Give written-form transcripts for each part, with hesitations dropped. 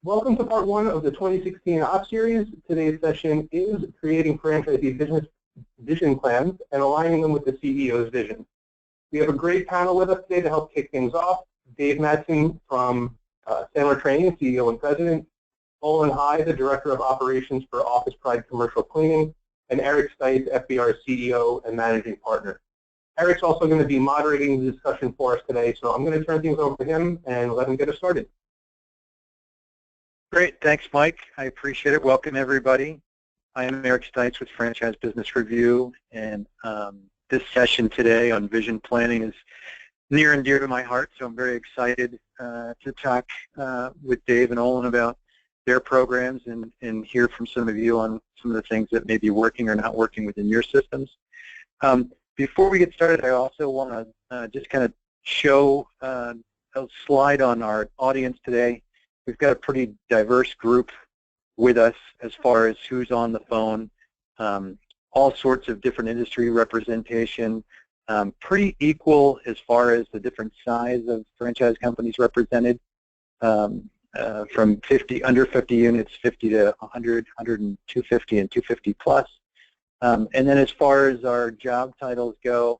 Welcome to part one of the 2016 Ops Series. Today's session is creating franchisee business vision plans and aligning them with the CEO's vision. We have a great panel with us today to help kick things off. Dave Mattson from Sandler Training, CEO and President, Olon, Hyde, the Director of Operations for Office Pride Commercial Cleaning, and Eric Stites, FBR CEO and Managing Partner. Eric's also going to be moderating the discussion for us today, so I'm going to turn things over to him and let him get us started. Great, thanks Mike. I appreciate it. Welcome everybody. I am Eric Stites with Franchise Business Review, and this session today on vision planning is near and dear to my heart, so I'm very excited to talk with Dave and Olon about their programs and hear from some of you on some of the things that may be working or not working within your systems. Before we get started, I also want to just kind of show a slide on our audience today. We've got a pretty diverse group with us as far as who's on the phone, all sorts of different industry representation, pretty equal as far as the different size of franchise companies represented, from under 50 units, 50 to 100, 100 and 250 and 250 plus. And then as far as our job titles go,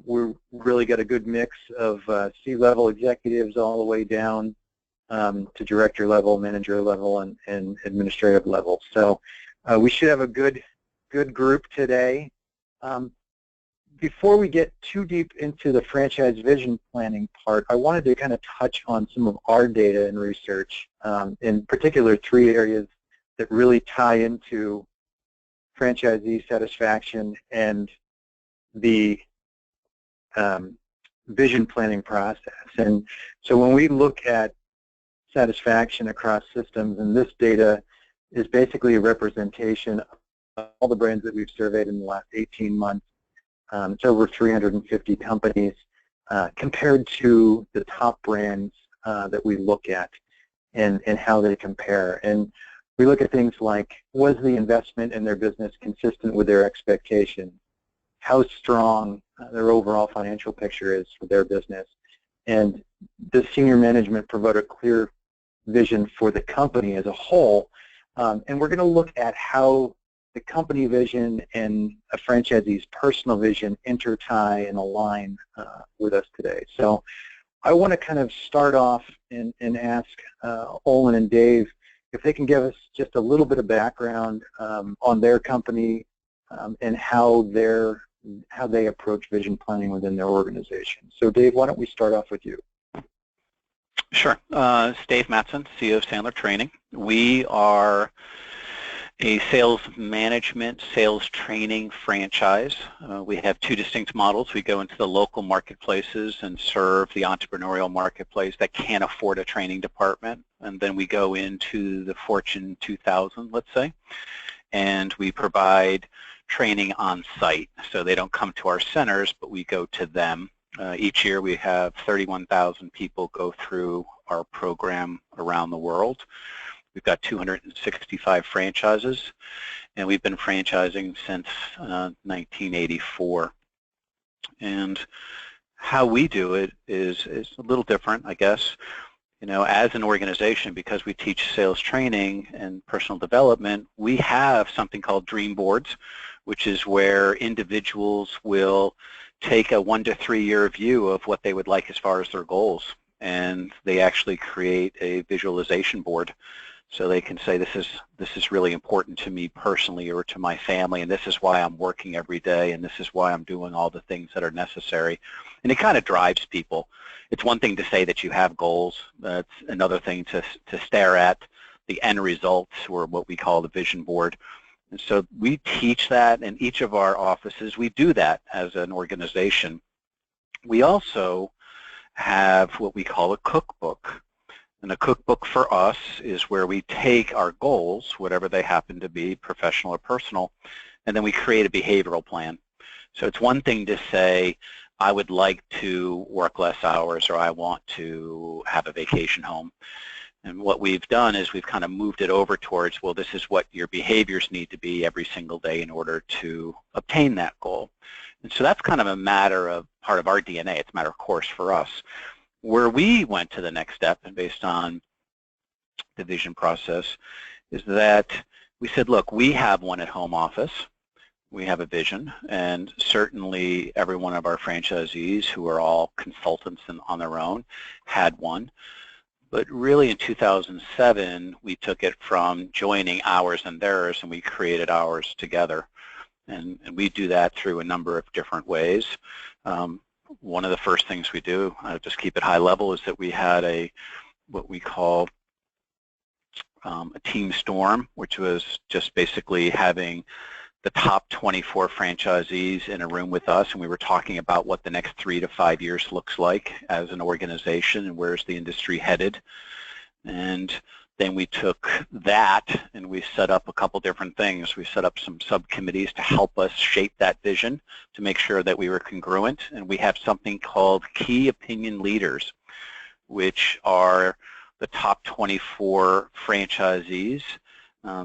we've really got a good mix of C-level executives all the way down to director level, manager level, and administrative level. So we should have a good group today. Before we get too deep into the franchise vision planning part, I wanted to kind of touch on some of our data and research, in particular 3 areas that really tie into franchisee satisfaction and the vision planning process. And so when we look at satisfaction across systems, and this data is basically a representation of all the brands that we've surveyed in the last 18 months. It's over 350 companies compared to the top brands that we look at and how they compare. And we look at things like, was the investment in their business consistent with their expectations? How strong their overall financial picture is for their business? And the senior management provide a clear vision for the company as a whole, and we're going to look at how the company vision and a franchisee's personal vision intertie and align with us today. So I want to kind of start off and ask Olon and Dave if they can give us just a little bit of background on their company and how they approach vision planning within their organization. So Dave, why don't we start off with you? Sure. It's Dave Mattson, CEO of Sandler Training. We are a sales management, sales training franchise. We have 2 distinct models. We go into the local marketplaces and serve the entrepreneurial marketplace that can't afford a training department. And then we go into the Fortune 2000, let's say, and we provide training on site. So they don't come to our centers, but we go to them. Each year we have 31,000 people go through our program around the world. We've got 265 franchises, and we've been franchising since 1984. And how we do it is a little different, I guess. You know, as an organization, because we teach sales training and personal development, we have something called dream boards, which is where individuals will take a 1 to 3 year view of what they would like as far as their goals, and they actually create a visualization board. So they can say, this is really important to me personally or to my family, and this is why I'm working every day, and this is why I'm doing all the things that are necessary. And it kind of drives people. It's one thing to say that you have goals. It's another thing to stare at the end results, or what we call the vision board. And so we teach that in each of our offices. We do that as an organization. We also have what we call a cookbook. And a cookbook for us is where we take our goals, whatever they happen to be, professional or personal, and then we create a behavioral plan. So it's one thing to say, I would like to work less hours, or I want to have a vacation home. And what we've done is we've kind of moved it over towards, well, this is what your behaviors need to be every single day in order to obtain that goal. And so that's kind of a matter of part of our DNA. It's a matter of course for us. Where we went to the next step, and based on the vision process is that we said, look, we have one at home office. We have a vision, and certainly every one of our franchisees, who are all consultants on their own, had one. But really in 2007, we took it from joining ours and theirs, and we created ours together. And we do that through a number of different ways. One of the first things we do, I'll just keep it high level, is that we had what we call a team storm, which was just basically having the top 24 franchisees in a room with us, and we were talking about what the next 3 to 5 years looks like as an organization and where's the industry headed. And then we took that and we set up a couple different things. We set up some subcommittees to help us shape that vision to make sure that we were congruent, and we have something called key opinion leaders, which are the top 24 franchisees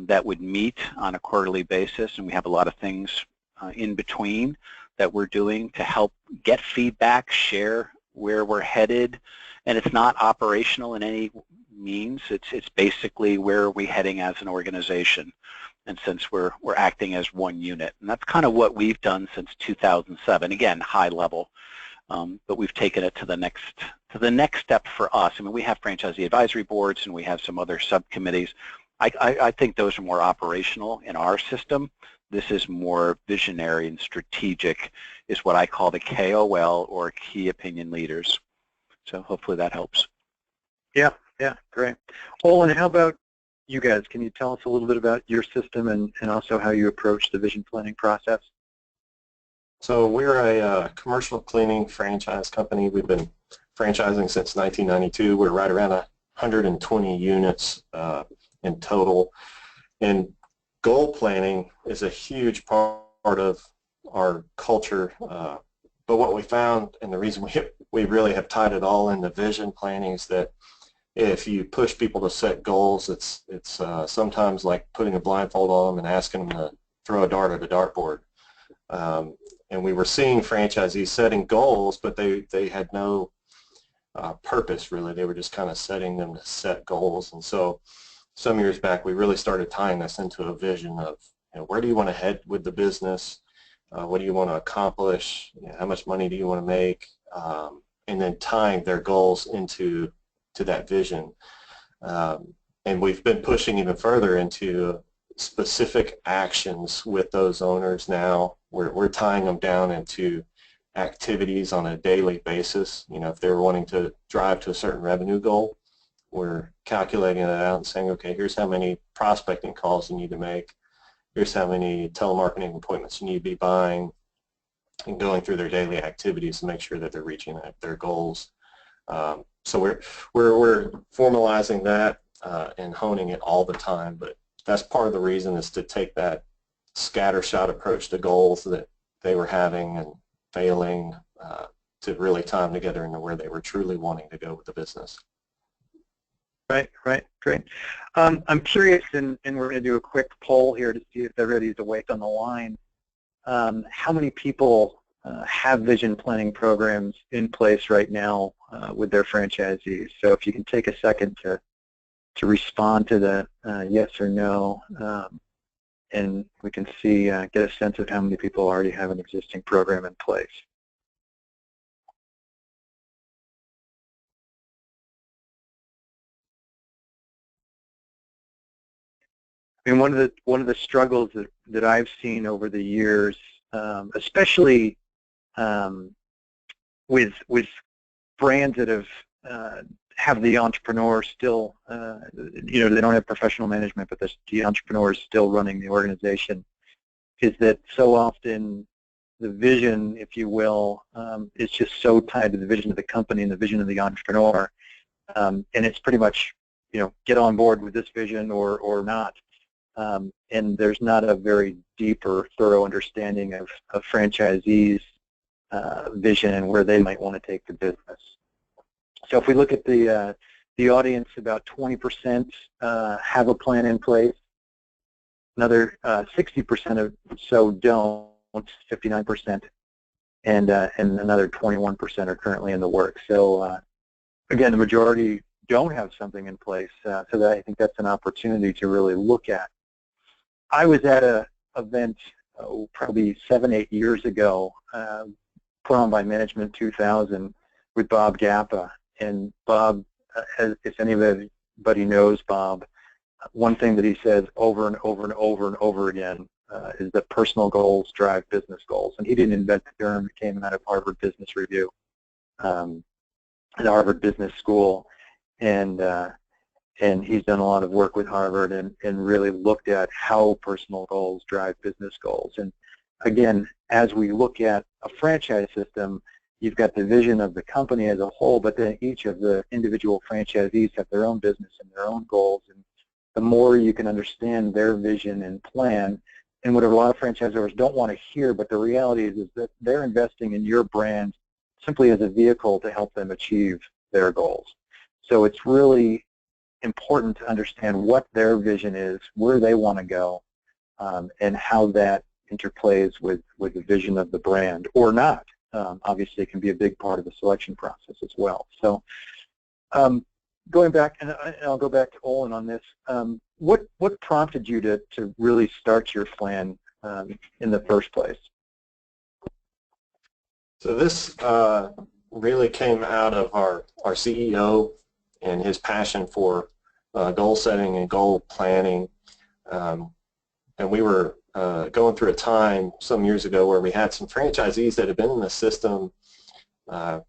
that would meet on a quarterly basis, and we have a lot of things in between that we're doing to help get feedback, share where we're headed, and it's not operational in any means. It's basically where are we heading as an organization, and since we're acting as one unit, and that's kind of what we've done since 2007. Again, high level, but we've taken it to the next step for us. I mean, we have franchisee advisory boards and we have some other subcommittees. I think those are more operational in our system. This is more visionary and strategic, is what I call the KOL, or key opinion leaders. So hopefully that helps. Yeah, great. Olon, how about you guys? Can you tell us a little bit about your system and also how you approach the vision planning process? So we're a commercial cleaning franchise company. We've been franchising since 1992. We're right around 120 units in total, and goal planning is a huge part of our culture, but what we found, and the reason we really have tied it all into vision planning, is that if you push people to set goals, it's sometimes like putting a blindfold on them and asking them to throw a dart at a dartboard. And we were seeing franchisees setting goals, but they had no purpose, really. They were just kind of setting them to set goals. And so some years back, we really started tying this into a vision of, where do you want to head with the business? What do you want to accomplish? How much money do you want to make? And then tying their goals into that vision. And we've been pushing even further into specific actions with those owners now. We're tying them down into activities on a daily basis. If they're wanting to drive to a certain revenue goal, we're calculating it out and saying, okay, here's how many prospecting calls you need to make. Here's how many telemarketing appointments you need to be buying, and going through their daily activities to make sure that they're reaching their goals. So we're formalizing that and honing it all the time. But that's part of the reason, is to take that scattershot approach to goals that they were having and failing to really tie them together into where they were truly wanting to go with the business. Right, great. I'm curious, and we're going to do a quick poll here to see if everybody's awake on the line. How many people have vision planning programs in place right now with their franchisees? So if you can take a second to respond to the yes or no, and we can see, get a sense of how many people already have an existing program in place. I mean, one of the struggles that I've seen over the years, especially with brands that have the entrepreneur still, they don't have professional management, but the entrepreneur is still running the organization, is that so often the vision, if you will, is just so tied to the vision of the company and the vision of the entrepreneur, and it's pretty much, get on board with this vision or not. And there's not a very deep or thorough understanding of franchisees' vision and where they might want to take the business. So if we look at the audience, about 20% have a plan in place. Another 60% or so don't, 59%, and another 21% are currently in the works. So again, the majority don't have something in place. So that I think that's an opportunity to really look at. I was at an event probably 7-8 years ago, put on by Management 2000 with Bob Gappa. And Bob, if anybody knows Bob, one thing that he says over and over and over and over again is that personal goals drive business goals. And he didn't invent the term. It came out of Harvard Business Review, the Harvard Business School. And he's done a lot of work with Harvard and really looked at how personal goals drive business goals. And again, as we look at a franchise system, you've got the vision of the company as a whole, but then each of the individual franchisees have their own business and their own goals. And the more you can understand their vision and plan, and what a lot of franchisors don't want to hear, but the reality is that they're investing in your brand simply as a vehicle to help them achieve their goals. So it's really important to understand what their vision is, where they want to go, and how that interplays with the vision of the brand or not. Obviously, it can be a big part of the selection process as well. So going back, and I'll go back to Olon on this, what prompted you to really start your plan in the first place? So this really came out of our CEO and his passion for goal setting and goal planning. And we were going through a time some years ago where we had some franchisees that had been in the system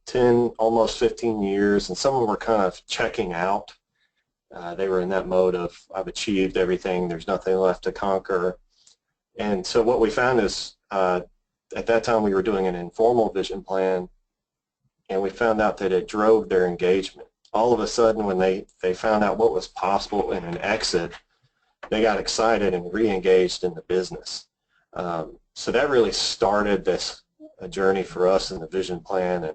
10, almost 15 years, and some of them were kind of checking out. They were in that mode of, I've achieved everything, there's nothing left to conquer. And so what we found is, at that time we were doing an informal vision plan, and we found out that it drove their engagement. All of a sudden, when they found out what was possible in an exit, they got excited and re-engaged in the business. So that really started this journey for us in the vision plan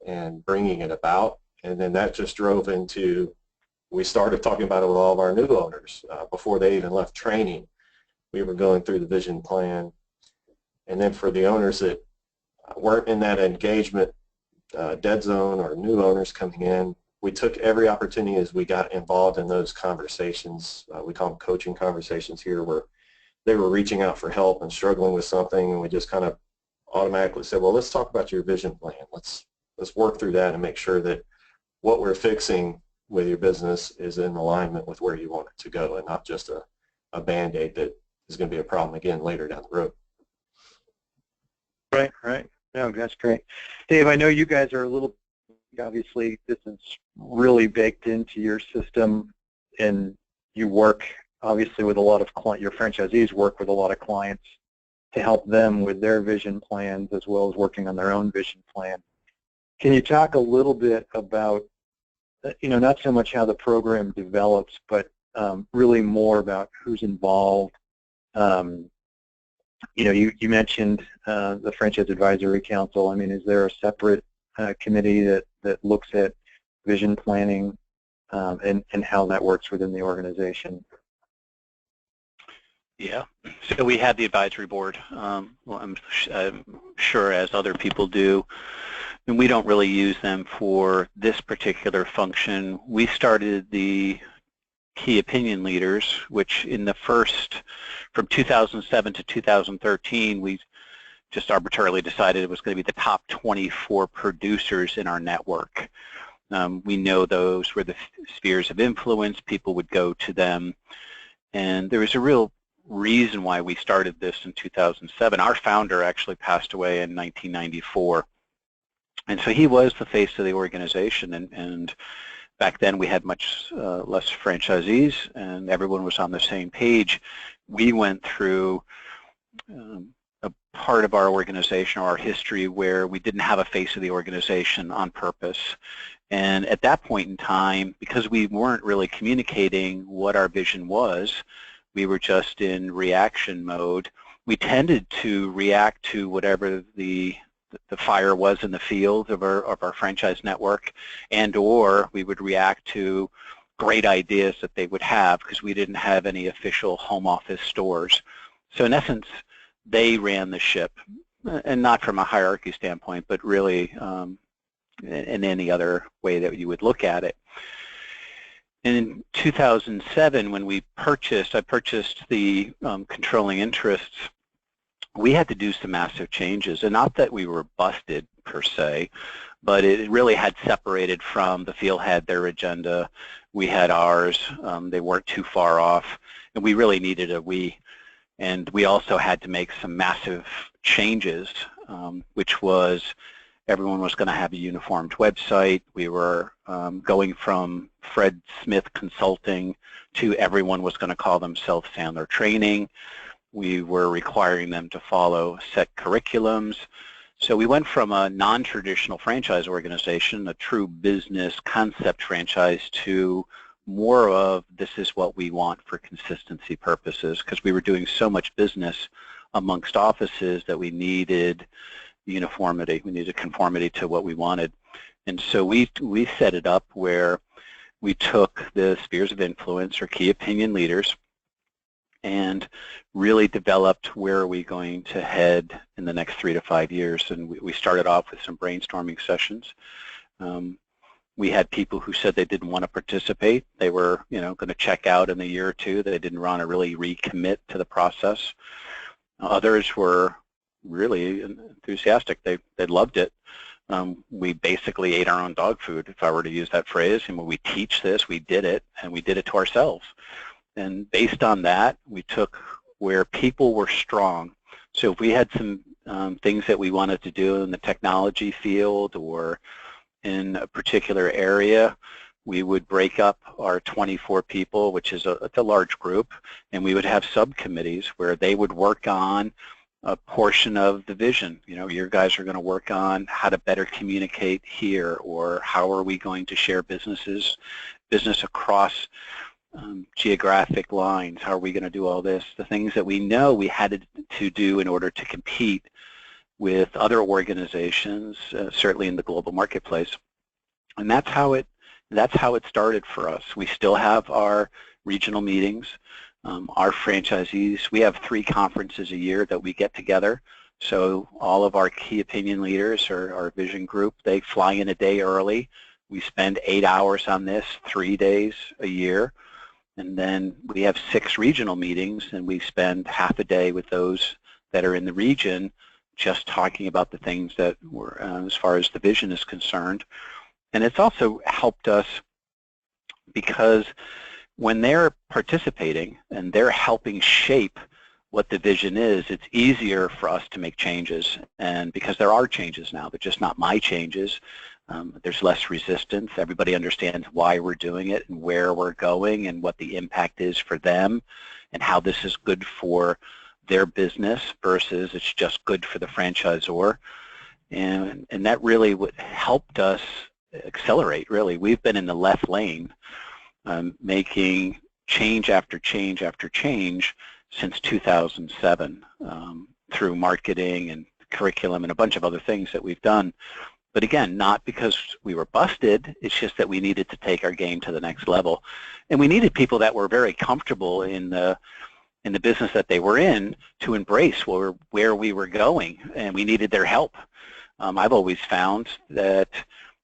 and bringing it about. And then that just drove into, we started talking about it with all of our new owners before they even left training. We were going through the vision plan. And then for the owners that weren't in that engagement dead zone or new owners coming in, we took every opportunity as we got involved in those conversations. We call them coaching conversations here, where they were reaching out for help and struggling with something, and we just kind of automatically said, well, let's talk about your vision plan. Let's work through that and make sure that what we're fixing with your business is in alignment with where you want it to go, and not just a Band-Aid that is going to be a problem again later down the road. Right. No, that's great. Dave, I know you guys are a little, obviously this is really baked into your system, and you work obviously with a lot of your franchisees work with a lot of clients to help them with their vision plans as well as working on their own vision plan. Can you talk a little bit about, not so much how the program develops, but really more about who's involved? You mentioned the Franchise Advisory Council. I mean, is there a separate committee that looks at vision planning and how that works within the organization? Yeah, so we have the advisory board. Well, I'm sure as other people do, and we don't really use them for this particular function. We started the key opinion leaders, which in the first, from 2007 to 2013, we just arbitrarily decided it was going to be the top 24 producers in our network. We know those were the spheres of influence. People would go to them, and there was a real reason why we started this in 2007. Our founder actually passed away in 1994, and so he was the face of the organization, and back then we had much less franchisees, and everyone was on the same page. We went through a part of our organization or our history where we didn't have a face of the organization on purpose. And at that point in time, because we weren't really communicating what our vision was, we were just in reaction mode. We tended to react to whatever the fire was in the field of our franchise network, and or we would react to great ideas that they would have because we didn't have any official home office stores. So in essence, they ran the ship, and not from a hierarchy standpoint, but really in any other way that you would look at it. In 2007, when I purchased the controlling interests, we had to do some massive changes, and not that we were busted per se, but it really had separated from the field had their agenda, we had ours, they weren't too far off, and we really needed and we also had to make some massive changes, which was everyone was going to have a uniformed website. We were going from Fred Smith Consulting to everyone was going to call themselves Sandler Training. We were requiring them to follow set curriculums. So we went from a non-traditional franchise organization, a true business concept franchise, to more of this is what we want for consistency purposes, because we were doing so much business amongst offices that we needed uniformity. We needed conformity to what we wanted. And so we set it up where we took the spheres of influence or key opinion leaders and really developed where are we going to head in the next 3 to 5 years. And we started off with some brainstorming sessions. We had people who said they didn't want to participate. They were, going to check out in a year or two. They didn't want to really recommit to the process. Others were really enthusiastic. They loved it. We basically ate our own dog food, if I were to use that phrase. And when we teach this, we did it, and we did it to ourselves. And based on that, we took where people were strong. So if we had some things that we wanted to do in the technology field or in a particular area, we would break up our 24 people, which is a large group, and we would have subcommittees where they would work on a portion of the vision. Your guys are going to work on how to better communicate here, or how are we going to share business across geographic lines. How are we going to do all this? The things that we know we had to do in order to compete with other organizations, certainly in the global marketplace. And that's how it started for us. We still have our regional meetings. Our franchisees, we have 3 conferences a year that we get together. So all of our key opinion leaders, or our vision group, they fly in a day early. We spend 8 hours on this 3 days a year. And then we have 6 regional meetings, and we spend half a day with those that are in the region just talking about the things that were, as far as the vision is concerned. And it's also helped us because when they're participating and they're helping shape what the vision is, it's easier for us to make changes. And because there are changes now, they're just not my changes. There's less resistance. Everybody understands why we're doing it and where we're going and what the impact is for them and how this is good for their business versus it's just good for the franchisor. And that really helped us accelerate, really. We've been in the left lane making change after change after change since 2007 through marketing and curriculum and a bunch of other things that we've done. But again, not because we were busted, it's just that we needed to take our game to the next level. And we needed people that were very comfortable in the business that they were in to embrace where we were going, and we needed their help. I've always found that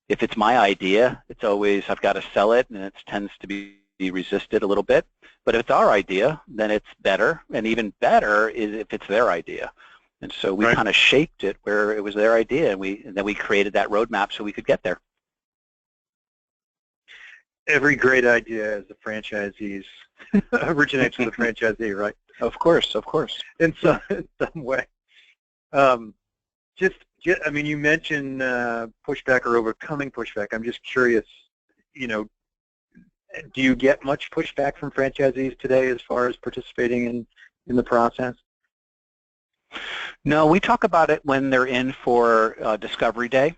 if it's my idea, it's always I've got to sell it, and it tends to be resisted a little bit. But if it's our idea, then it's better, and even better is if it's their idea. And so we kind of shaped it where it was their idea, and then we created that roadmap so we could get there. Every great idea as a franchisee's originates with a franchisee, right? Of course, of course. In some way. I mean, you mentioned pushback or overcoming pushback. I'm just curious, do you get much pushback from franchisees today as far as participating in the process? No, we talk about it when they're in for Discovery Day.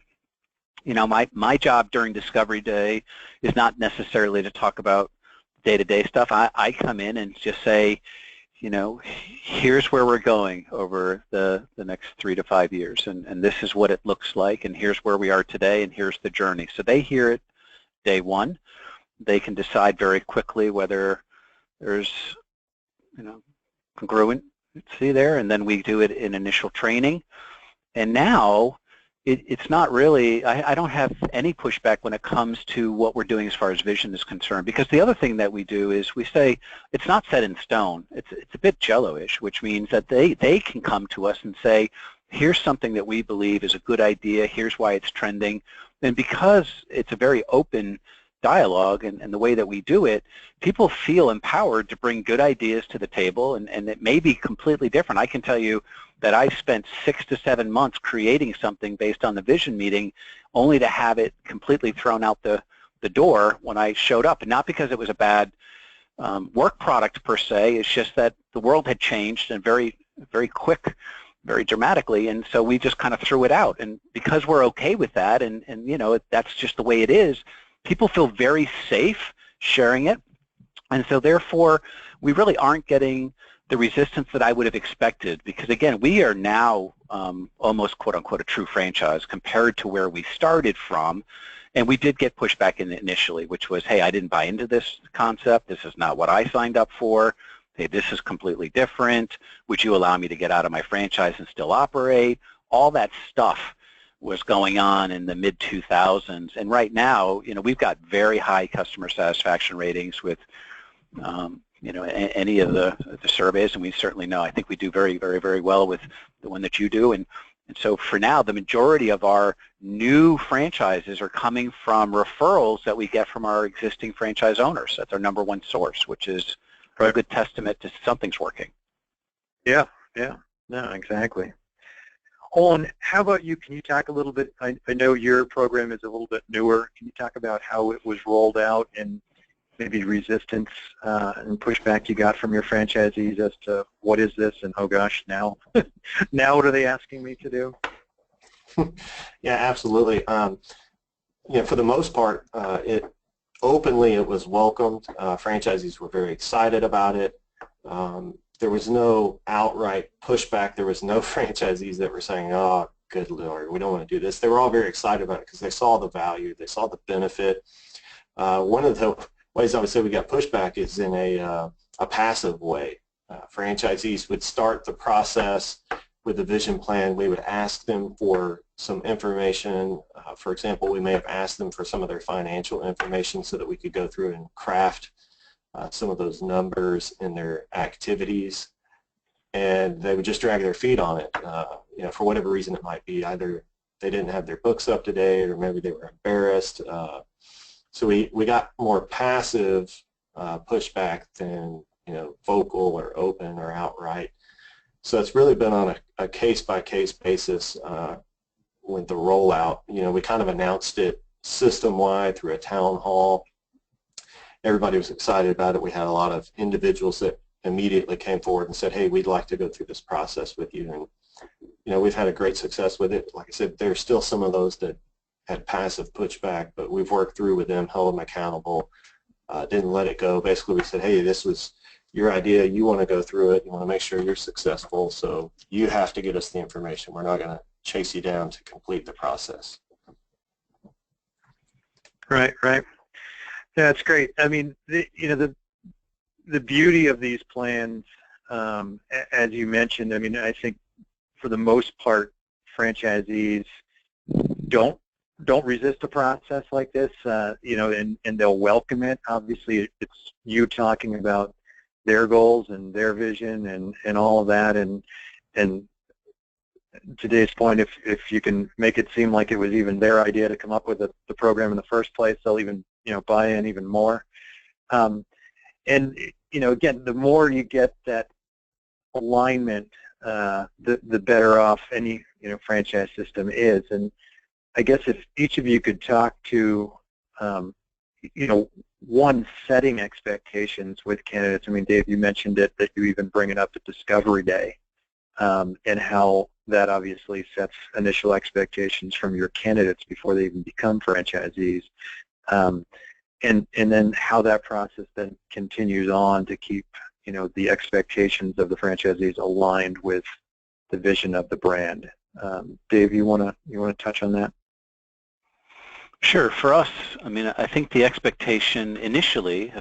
My job during Discovery Day is not necessarily to talk about day-to-day stuff. I come in and just say, here's where we're going over the next 3 to 5 years, and this is what it looks like, and here's where we are today, and here's the journey. So they hear it day one. They can decide very quickly whether there's, congruency there, and then we do it in initial training. And now it's not really, I don't have any pushback when it comes to what we're doing as far as vision is concerned, because the other thing that we do is we say it's not set in stone. It's a bit jello-ish, which means that they can come to us and say, here's something that we believe is a good idea, here's why it's trending. And because it's a very open dialogue and the way that we do it, people feel empowered to bring good ideas to the table, and it may be completely different. I can tell you that I spent 6 to 7 months creating something based on the vision meeting, only to have it completely thrown out the door when I showed up. And not because it was a bad work product per se, it's just that the world had changed and very, very quick, very dramatically, and so we just kind of threw it out. And because we're okay with that, and you know, that's just the way it is, people feel very safe sharing it, and so therefore we really aren't getting the resistance that I would have expected, because again, we are now almost quote-unquote a true franchise compared to where we started from. And we did get pushback initially, which was, hey, I didn't buy into this concept, this is not what I signed up for, hey, this is completely different, would you allow me to get out of my franchise and still operate? All that stuff was going on in the mid-2000s, and right now, you know, we've got very high customer satisfaction ratings with you know, any of the surveys, and we certainly know, I think we do very, very, very well with the one that you do, and so for now, the majority of our new franchises are coming from referrals that we get from our existing franchise owners. That's our number one source, which is a good testament to something's working. Yeah, yeah, no, exactly. Olon, how about you? Can you talk a little bit, I know your program is a little bit newer, can you talk about how it was rolled out and maybe resistance and pushback you got from your franchisees as to what is this, and oh gosh, now now what are they asking me to do? Yeah, absolutely. You know, for the most part, it was welcomed. Franchisees were very excited about it. There was no outright pushback. There was no franchisees that were saying, oh, good Lord, we don't want to do this. They were all very excited about it because they saw the value, they saw the benefit. One of the ways I would say we got pushback is in a passive way. Franchisees would start the process with the vision plan. We would ask them for some information. For example, we may have asked them for some of their financial information so that we could go through and craft some of those numbers in their activities, and they would just drag their feet on it. You know, for whatever reason it might be, either they didn't have their books up to date, or maybe they were embarrassed. So we got more passive pushback than, you know, vocal or open or outright. So it's really been on a case-by-case basis with the rollout. You know, we kind of announced it system-wide through a town hall. Everybody was excited about it. We had a lot of individuals that immediately came forward and said, hey, we'd like to go through this process with you. And, you know, we've had a great success with it. Like I said, there's still some of those that had passive pushback, but we've worked through with them, held them accountable, didn't let it go. Basically, we said, hey, this was your idea. You want to go through it. You want to make sure you're successful, so you have to get us the information. We're not going to chase you down to complete the process. Right, right. That's great. I mean, you know, the beauty of these plans, as you mentioned, I mean, I think for the most part, franchisees don't resist a process like this, you know, and they'll welcome it. Obviously, it's you talking about their goals and their vision and all of that, and today's point, if you can make it seem like it was even their idea to come up with the program in the first place, they'll even, you know, buy in even more. And, you know, again, the more you get that alignment, the better off any, you know, franchise system is. And I guess if each of you could talk to, you know, one, setting expectations with candidates. I mean, Dave, you mentioned it, that you even bring it up at Discovery Day, and how that obviously sets initial expectations from your candidates before they even become franchisees, and then how that process then continues on to keep, you know, the expectations of the franchisees aligned with the vision of the brand. Dave, you want to touch on that? Sure. For us, I mean, I think the expectation initially,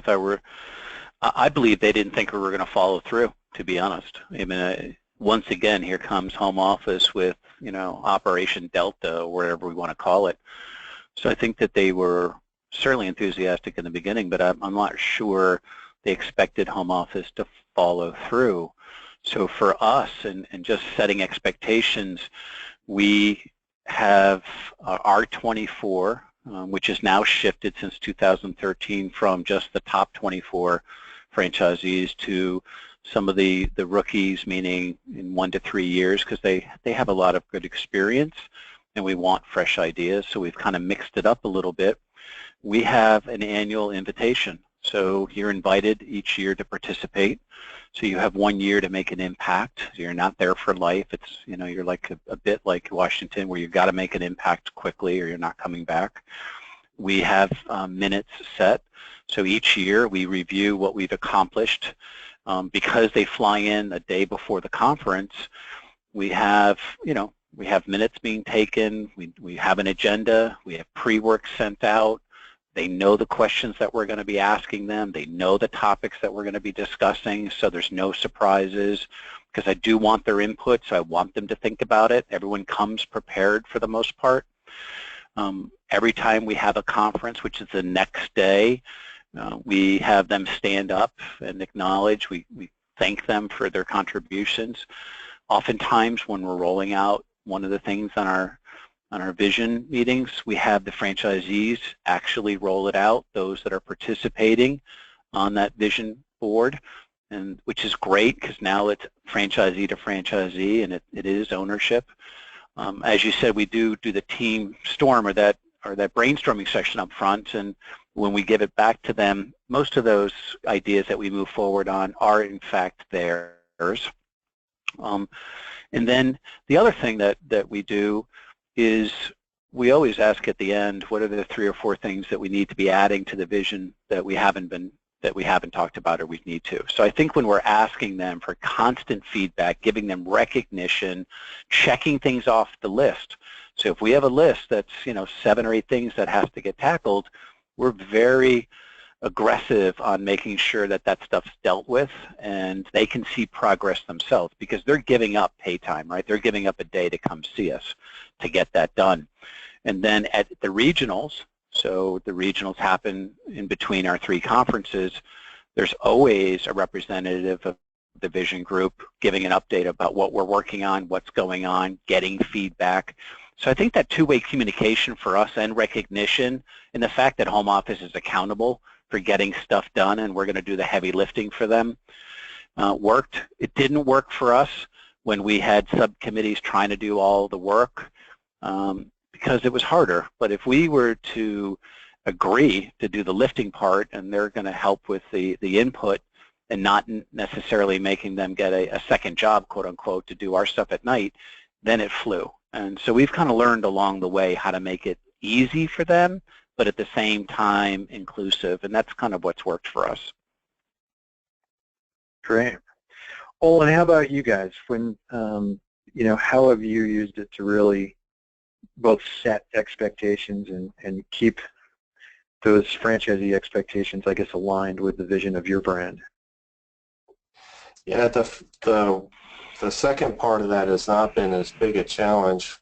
I believe they didn't think we were going to follow through, to be honest. I mean, once again, here comes home office with, you know, Operation Delta or whatever we want to call it. So I think that they were certainly enthusiastic in the beginning, but I'm not sure they expected home office to follow through. So for us, and just setting expectations, we have R24, which has now shifted since 2013 from just the top 24 franchisees to some of the rookies, meaning in 1 to 3 years, because they have a lot of good experience and we want fresh ideas. So we've kind of mixed it up a little bit. We have an annual invitation. So you're invited each year to participate. So you have 1 year to make an impact. You're not there for life. It's, you know, you're like a bit like Washington, where you've got to make an impact quickly or you're not coming back. We have minutes set. So each year we review what we've accomplished. Because they fly in a day before the conference, we have, you know, we have minutes being taken. We have an agenda. We have pre-work sent out. They know the questions that we're going to be asking them. They know the topics that we're going to be discussing, so there's no surprises, because I do want their input, so I want them to think about it. Everyone comes prepared for the most part. Every time we have a conference, which is the next day, we have them stand up and acknowledge. We thank them for their contributions. Oftentimes when we're rolling out one of the things on our vision meetings, we have the franchisees actually roll it out, those that are participating on that vision board, and which is great because now it's franchisee to franchisee, and it is ownership. As you said, we do the team storm or that brainstorming section up front, and when we give it back to them, most of those ideas that we move forward on are in fact theirs. And then the other thing that we do is we always ask at the end, what are the 3 or 4 things that we need to be adding to the vision that we haven't talked about or we need to. So I think when we're asking them for constant feedback, giving them recognition, checking things off the list. So if we have a list that's, you know, 7 or 8 things that has to get tackled, we're very aggressive on making sure that that stuff's dealt with and they can see progress themselves, because they're giving up pay time, right? They're giving up a day to come see us to get that done. And then at the regionals, so the regionals happen in between our 3 conferences, there's always a representative of the vision group giving an update about what we're working on, what's going on, getting feedback. So I think that two-way communication for us and recognition, and the fact that home office is accountable for getting stuff done and we're going to do the heavy lifting for them, worked. It didn't work for us when we had subcommittees trying to do all the work because it was harder. But if we were to agree to do the lifting part and they're going to help with the input and not necessarily making them get a second job, quote unquote, to do our stuff at night, then it flew. And so we've kind of learned along the way how to make it easy for them, but at the same time inclusive, and that's kind of what's worked for us. Great. Olon, how about you guys? When you know, how have you used it to really both set expectations and keep those franchisee expectations, I guess, aligned with the vision of your brand? Yeah, the second part of that has not been as big a challenge.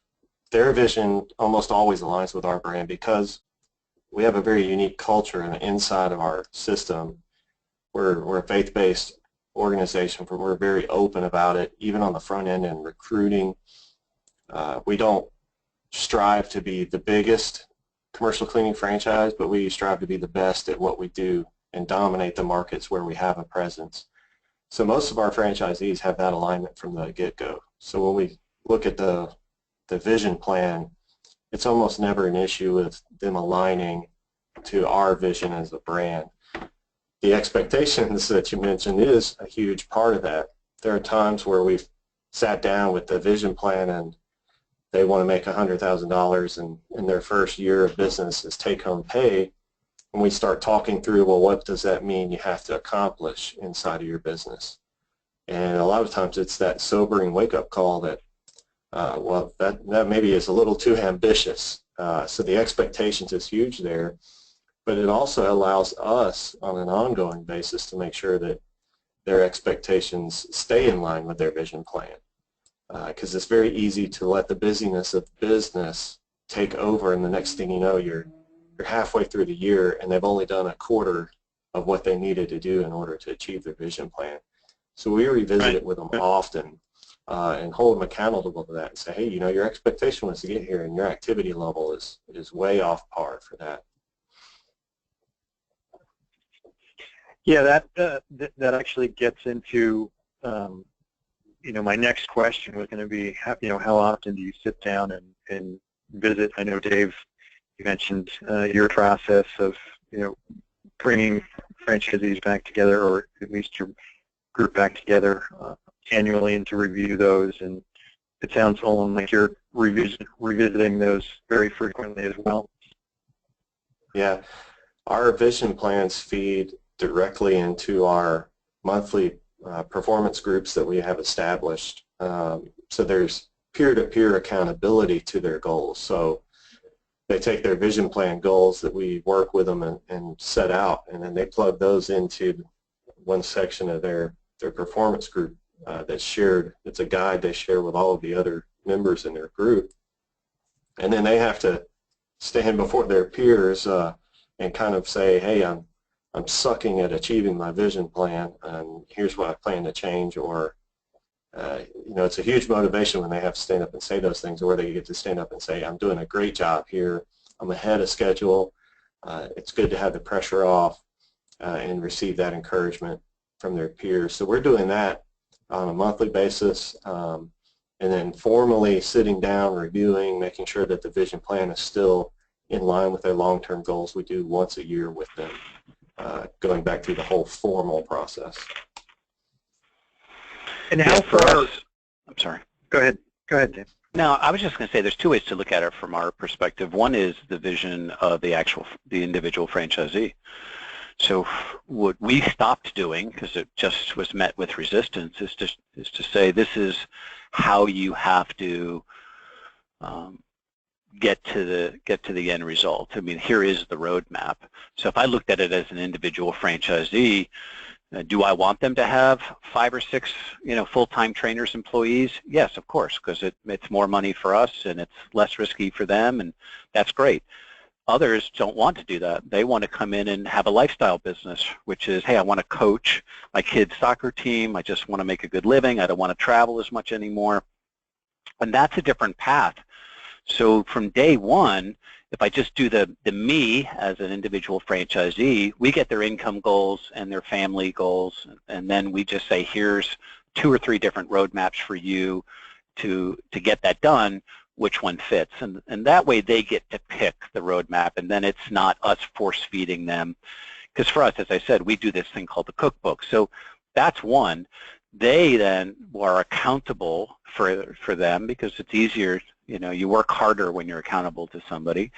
Their vision almost always aligns with our brand because we have a very unique culture inside of our system. We're a faith-based organization, but we're very open about it, even on the front end in recruiting. We don't strive to be the biggest commercial cleaning franchise, but we strive to be the best at what we do and dominate the markets where we have a presence. So most of our franchisees have that alignment from the get-go. So when we look at the vision plan, it's almost never an issue with them aligning to our vision as a brand. The expectations that you mentioned is a huge part of that. There are times where we've sat down with the vision plan and they want to make $100,000 and in their first year of business is take-home pay, and we start talking through, well, what does that mean you have to accomplish inside of your business? And a lot of times it's that sobering wake-up call that, well, that maybe is a little too ambitious. So the expectations is huge there, but it also allows us on an ongoing basis to make sure that their expectations stay in line with their vision plan. because it's very easy to let the busyness of business take over, and the next thing you know, you're halfway through the year and they've only done a quarter of what they needed to do in order to achieve their vision plan. So we revisit it with them often and hold them accountable to that and say, hey, your expectation was to get here and your activity level is way off par for that. Yeah, that actually gets into my next question was going to be how often do you sit down and visit? I know, Dave, you mentioned your process of bringing franchisees back together, or at least your group back together annually, and to review those. And it sounds, Olon, like you're revisiting those very frequently as well. Yeah, our vision plans feed directly into our monthly performance groups that we have established. So there's peer-to-peer accountability to their goals. So they take their vision plan goals that we work with them and set out, and then they plug those into one section of their performance group that's shared. It's a guide they share with all of the other members in their group. And then they have to stand before their peers and kind of say, hey, I'm sucking at achieving my vision plan, and here's what I plan to change. Or it's a huge motivation when they have to stand up and say those things, or they get to stand up and say, I'm doing a great job here, I'm ahead of schedule, it's good to have the pressure off and receive that encouragement from their peers. So we're doing that on a monthly basis, and then formally sitting down, reviewing, making sure that the vision plan is still in line with their long-term goals. We do once a year with them, going back through the whole formal process. And how far? I'm sorry. Go ahead, Dave. No, I was just going to say there's two ways to look at it from our perspective. One is the vision of the individual franchisee. So what we stopped doing, because it just was met with resistance, is to say this is how you have to get to the end result. I mean, here is the roadmap. So if I looked at it as an individual franchisee, do I want them to have 5 or 6, full-time trainers, employees? Yes, of course, because it's more money for us and it's less risky for them, and that's great. Others don't want to do that. They want to come in and have a lifestyle business, which is, hey, I want to coach my kids' soccer team. I just want to make a good living. I don't want to travel as much anymore. And that's a different path. So from day one, if I just do the me as an individual franchisee, we get their income goals and their family goals, and then we just say, here's 2 or 3 different roadmaps for you to get that done, which one fits. And that way they get to pick the roadmap, and then it's not us force-feeding them. Because for us, as I said, we do this thing called the cookbook. So that's one. They then are accountable for them, because it's easier, you work harder when you're accountable to somebody,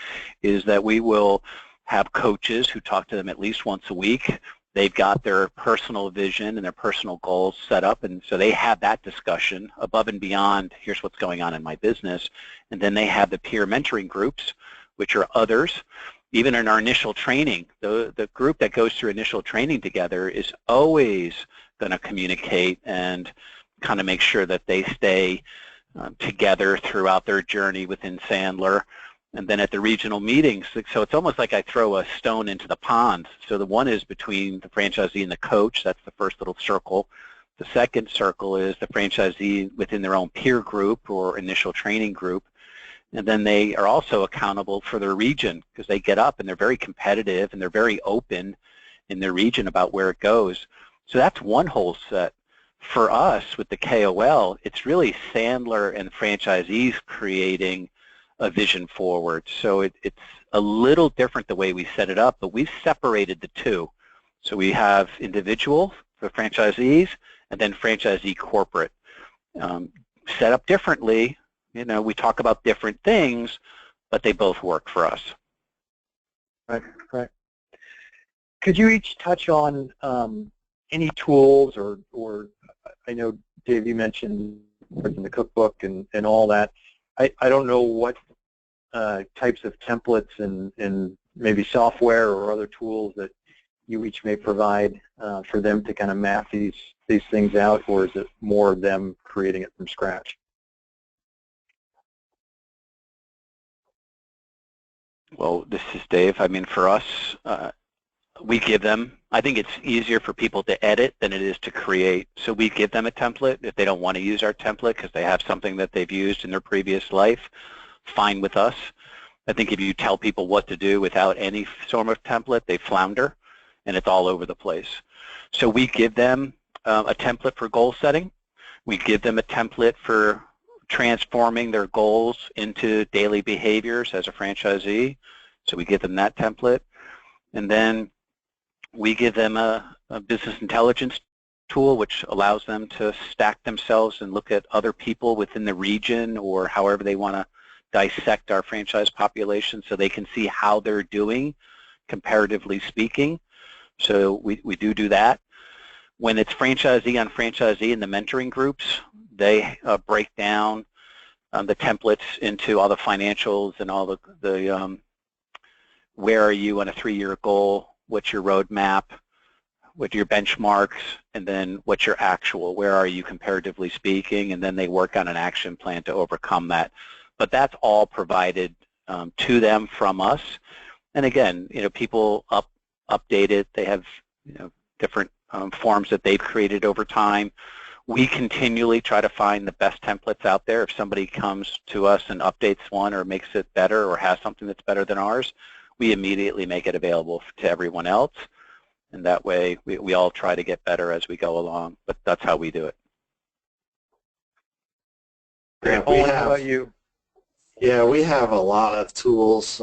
is that we will have coaches who talk to them at least once a week. They've got their personal vision and their personal goals set up, and so they have that discussion above and beyond, here's what's going on in my business. And then they have the peer mentoring groups, which are others. Even in our initial training, the group that goes through initial training together is always going to communicate and kind of make sure that they stay together throughout their journey within Sandler. And then at the regional meetings, so it's almost like I throw a stone into the pond. So the one is between the franchisee and the coach. That's the first little circle. The second circle is the franchisee within their own peer group or initial training group. And then they are also accountable for their region, because they get up and they're very competitive and they're very open in their region about where it goes. So that's one whole set. For us with the KOL, it's really Sandler and franchisees creating a vision forward. So it's a little different the way we set it up, but we've separated the two. So we have individual for franchisees and then franchisee corporate. Set up differently, we talk about different things, but they both work for us. Right. Could you each touch on any tools or I know, Dave, you mentioned in the cookbook and all that. I don't know what types of templates and maybe software or other tools that you each may provide for them to kind of map these things out, or is it more of them creating it from scratch? Well, this is Dave. I mean, for us, we give them, I think it's easier for people to edit than it is to create. So we give them a template. If they don't want to use our template because they have something that they've used in their previous life, fine with us. I think if you tell people what to do without any sort of template, they flounder, and it's all over the place. So we give them a template for goal setting. We give them a template for transforming their goals into daily behaviors as a franchisee. So we give them that template. And then we give them a business intelligence tool which allows them to stack themselves and look at other people within the region or however they want to dissect our franchise population so they can see how they're doing comparatively speaking. So we do that. When it's franchisee on franchisee in the mentoring groups, they break down the templates into all the financials and all the where are you on a 3-year goal, what's your roadmap, what are your benchmarks, and then what's your actual, where are you comparatively speaking, and then they work on an action plan to overcome that. But that's all provided to them from us. And again, people update it. They have different forms that they've created over time. We continually try to find the best templates out there. If somebody comes to us and updates one or makes it better or has something that's better than ours, we immediately make it available to everyone else. And that way we all try to get better as we go along. But that's how we do it. Great. Olon, how about you? Yeah, we have a lot of tools.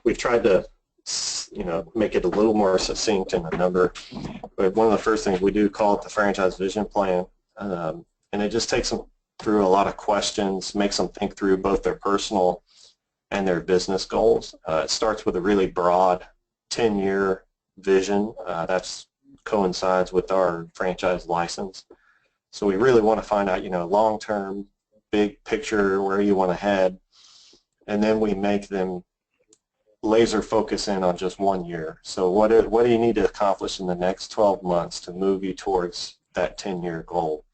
We've tried to make it a little more succinct in a number. But one of the first things we do, call it the franchise vision plan. And it just takes them through a lot of questions, makes them think through both their personal and their business goals. It starts with a really broad 10-year vision. That coincides with our franchise license. So we really want to find out, long-term, big picture, where you want to head. And then we make them laser focus in on just 1 year. So what do you need to accomplish in the next 12 months to move you towards that 10-year goal?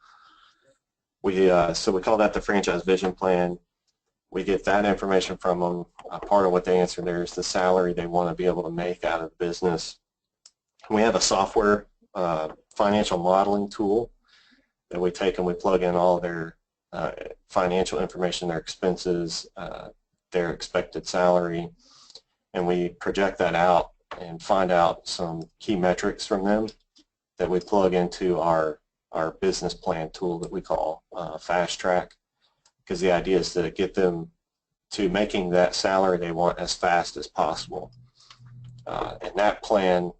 So we call that the franchise vision plan. We get that information from them. Part of what they answer there is the salary they want to be able to make out of business. We have a software financial modeling tool that we take and we plug in all their financial information, their expenses, their expected salary, and we project that out and find out some key metrics from them that we plug into our business plan tool that we call Fast Track, because the idea is to get them to making that salary they want as fast as possible. And that plan,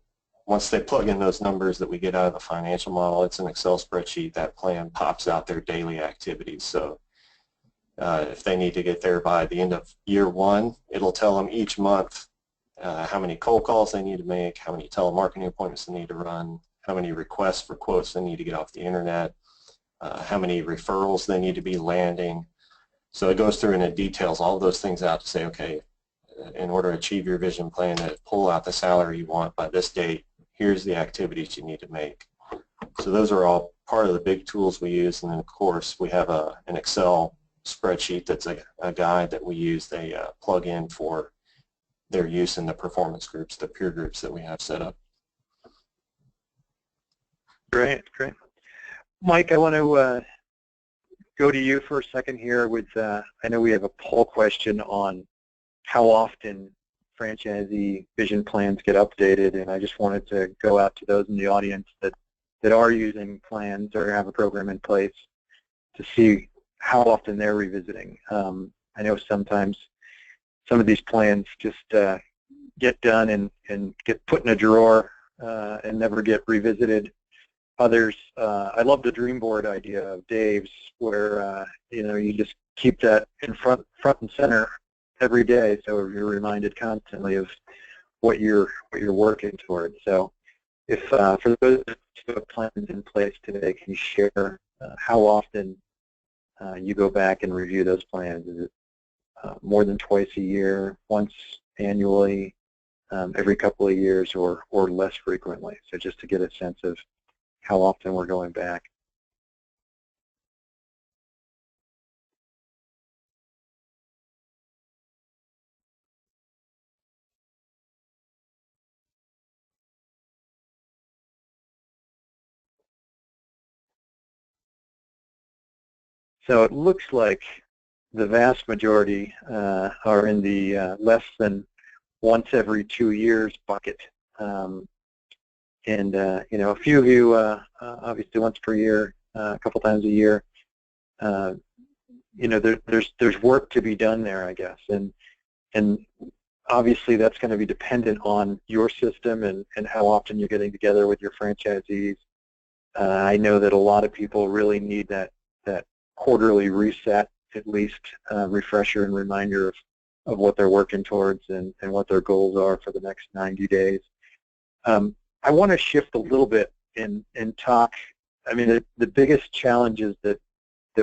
once they plug in those numbers that we get out of the financial model, it's an Excel spreadsheet. That plan pops out their daily activities. So if they need to get there by the end of year 1, it'll tell them each month how many cold calls they need to make, how many telemarketing appointments they need to run, how many requests for quotes they need to get off the internet, how many referrals they need to be landing. So it goes through and it details all of those things out to say, okay, in order to achieve your vision plan, to pull out the salary you want by this date, here's the activities you need to make. So those are all part of the big tools we use. And then, of course, we have an Excel spreadsheet that's a guide that we use. They plug in for their use in the performance groups, the peer groups that we have set up. Great. Mike, I want to go to you for a second here with, I know we have a poll question on how often franchisee vision plans get updated, and I just wanted to go out to those in the audience that are using plans or have a program in place to see how often they're revisiting. I know sometimes some of these plans just get done and get put in a drawer and never get revisited. Others, I love the dream board idea of Dave's, where you just keep that in front and center every day, so you're reminded constantly of what you're working toward. So, if for those who have plans in place today, can you share how often you go back and review those plans? Is it more than twice a year, once annually, every couple of years, or less frequently? So just to get a sense of how often we're going back. So it looks like the vast majority are in the less than once every 2 years bucket. And a few of you, obviously once per year, a couple times a year. There's work to be done there, I guess, and obviously that's going to be dependent on your system and how often you're getting together with your franchisees. I know that a lot of people really need that quarterly reset, at least refresher and reminder of what they're working towards and what their goals are for the next 90 days. I want to shift a little bit and talk. I mean, the biggest challenges that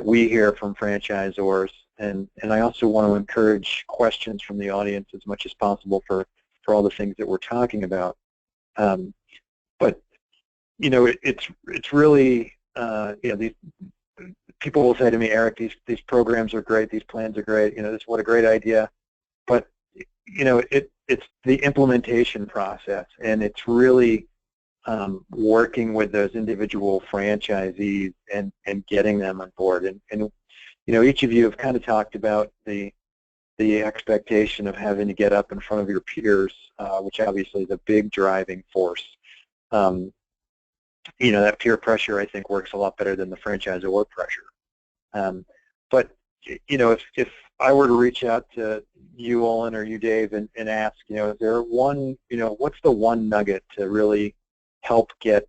we hear from franchisors, and I also want to encourage questions from the audience as much as possible for all the things that we're talking about. But it's really these people will say to me, Eric, these programs are great, these plans are great. What a great idea. But it's the implementation process, and it's really working with those individual franchisees and getting them on board. And each of you have kind of talked about the expectation of having to get up in front of your peers, which obviously is a big driving force. That peer pressure, I think, works a lot better than the franchisor pressure. But if I were to reach out to you, Olon, or you, Dave, and ask, is there one, what's the one nugget to really help get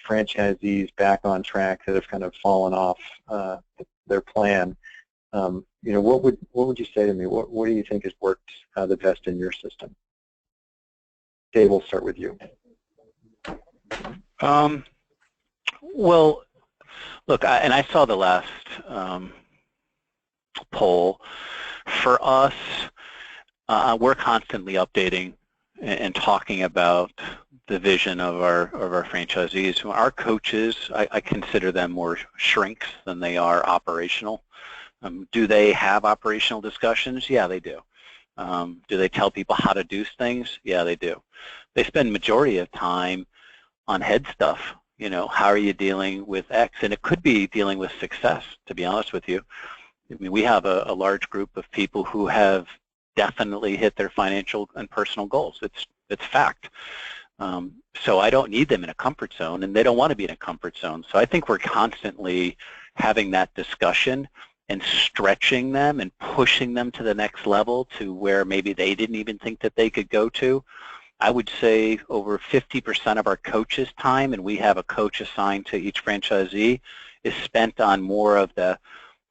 franchisees back on track that have kind of fallen off their plan? What would you say to me? What do you think has worked the best in your system? Dave, we'll start with you. Well, look, I saw the last poll. For us, we're constantly updating and talking about the vision of our franchisees. Our coaches, I consider them more shrinks than they are operational. Do they have operational discussions? Yeah, they do. Do they tell people how to do things? Yeah, they do. They spend majority of time on head stuff. How are you dealing with X? And it could be dealing with success, to be honest with you. I mean, we have a large group of people who have definitely hit their financial and personal goals. It's fact. So I don't need them in a comfort zone, and they don't want to be in a comfort zone. So I think we're constantly having that discussion and stretching them and pushing them to the next level to where maybe they didn't even think that they could go to. I would say over 50% of our coaches' time, and we have a coach assigned to each franchisee, is spent on more of the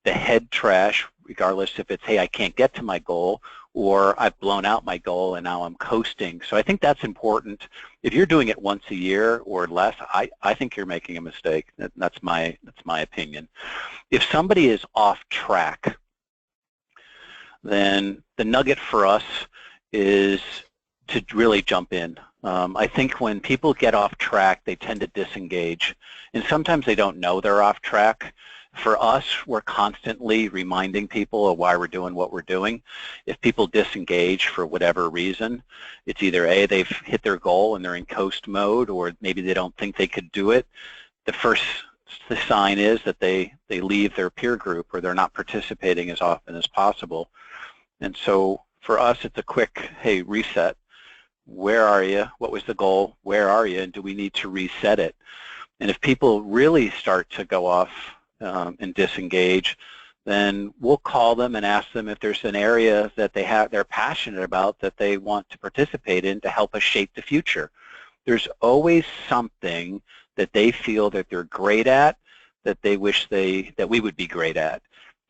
head trash, regardless if it's, hey, I can't get to my goal, or I've blown out my goal and now I'm coasting. So I think that's important. If you're doing it once a year or less, I think you're making a mistake. That's my opinion. If somebody is off track, then the nugget for us is to really jump in. I think when people get off track, they tend to disengage, and sometimes they don't know they're off track. For us, we're constantly reminding people of why we're doing what we're doing. If people disengage for whatever reason, it's either A, they've hit their goal and they're in coast mode, or maybe they don't think they could do it. The first sign is that they leave their peer group, or they're not participating as often as possible. And so for us, it's a quick, hey, reset. Where are you? What was the goal? Where are you? And do we need to reset it? And if people really start to go off and disengage, then we'll call them and ask them if there's an area that they're passionate about that they want to participate in to help us shape the future. There's always something that they feel that they're great at, that they wish that we would be great at.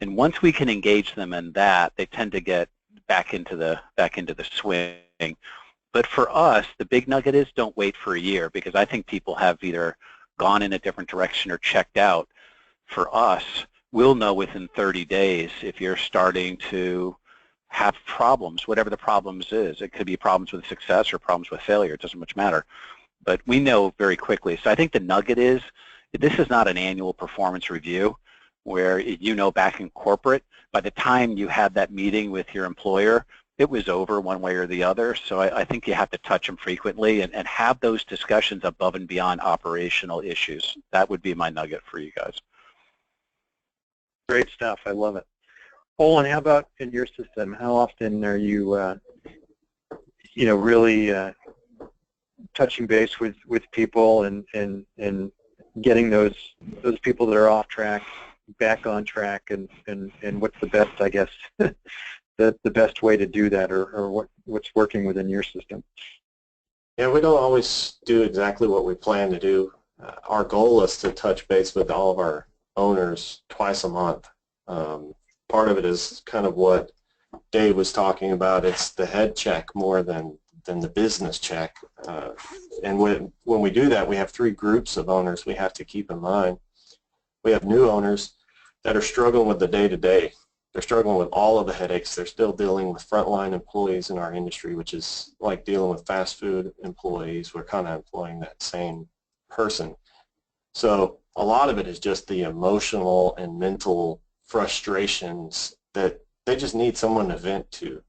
And once we can engage them in that, they tend to get back into the swing. But for us, the big nugget is don't wait for a year, because I think people have either gone in a different direction or checked out. For us, we'll know within 30 days if you're starting to have problems, whatever the problems is. It could be problems with success or problems with failure. It doesn't much matter. But we know very quickly. So I think the nugget is, this is not an annual performance review where back in corporate, by the time you had that meeting with your employer, it was over one way or the other. So I think you have to touch them frequently and have those discussions above and beyond operational issues. That would be my nugget for you guys. Great stuff. I love it. Olon, how about in your system? How often are you, really touching base with people and getting those people that are off track back on track, and what's the best, I guess, the best way to do that, or what's working within your system? Yeah, we don't always do exactly what we plan to do. Our goal is to touch base with all of our owners twice a month. Part of it is kind of what Dave was talking about. It's the head check more than the business check. And when we do that, we have three groups of owners we have to keep in mind. We have new owners that are struggling with the day-to-day. They're struggling with all of the headaches. They're still dealing with frontline employees in our industry, which is like dealing with fast food employees. We're kind of employing that same person. So a lot of it is just the emotional and mental frustrations that they just need someone to vent to.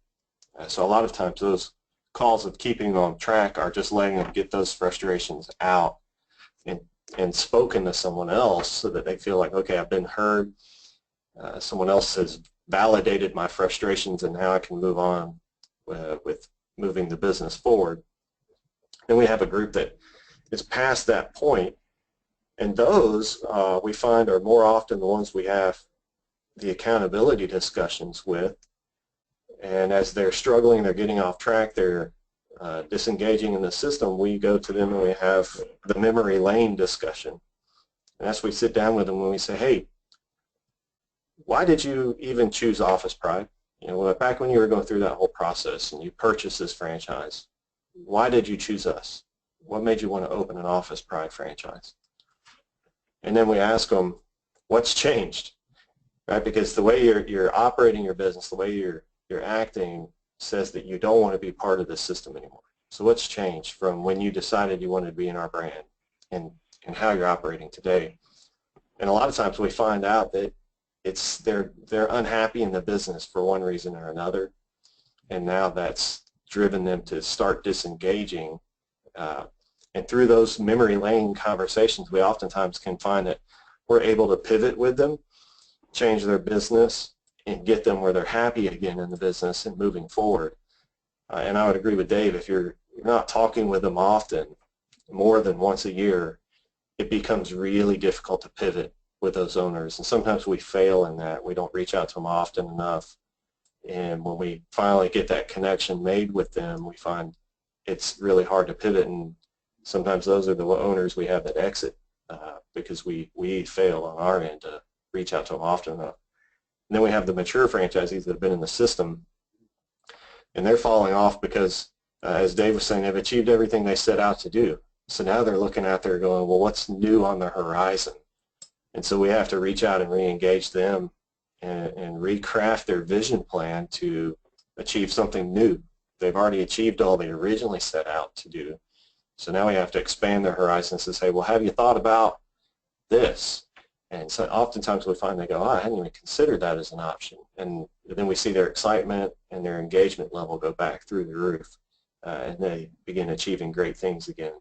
So a lot of times those calls of keeping them on track are just letting them get those frustrations out and spoken to someone else so that they feel like, okay, I've been heard. Someone else has validated my frustrations, and now I can move on with moving the business forward. Then we have a group that is past that point, and those we find are more often the ones we have the accountability discussions with. And as they're struggling, they're getting off track, they're disengaging in the system, we go to them and we have the memory lane discussion. And that's we sit down with them when we say, hey, why did you even choose Office Pride? You know, back when you were going through that whole process and you purchased this franchise, why did you choose us? What made you want to open an Office Pride franchise? And then we ask them, what's changed? Right? Because the way you're operating your business, the way you're acting says that you don't want to be part of this system anymore. So what's changed from when you decided you wanted to be in our brand and how you're operating today? And a lot of times we find out that they're unhappy in the business for one reason or another, and now that's driven them to start disengaging. And through those memory lane conversations, we oftentimes can find that we're able to pivot with them, change their business, and get them where they're happy again in the business and moving forward. And I would agree with Dave, if you're not talking with them often, more than once a year, it becomes really difficult to pivot with those owners. And sometimes we fail in that. We don't reach out to them often enough. And when we finally get that connection made with them, we find it's really hard to pivot. And sometimes those are the owners we have that exit because we fail on our end to reach out to them often enough. And then we have the mature franchisees that have been in the system, and they're falling off because, as Dave was saying, they've achieved everything they set out to do. So now they're looking out there going, well, what's new on the horizon? And so we have to reach out and re-engage them and recraft their vision plan to achieve something new. They've already achieved all they originally set out to do. So now we have to expand their horizons to say, well, have you thought about this? And so oftentimes we find they go, oh, I hadn't even considered that as an option. And then we see their excitement and their engagement level go back through the roof, and they begin achieving great things again.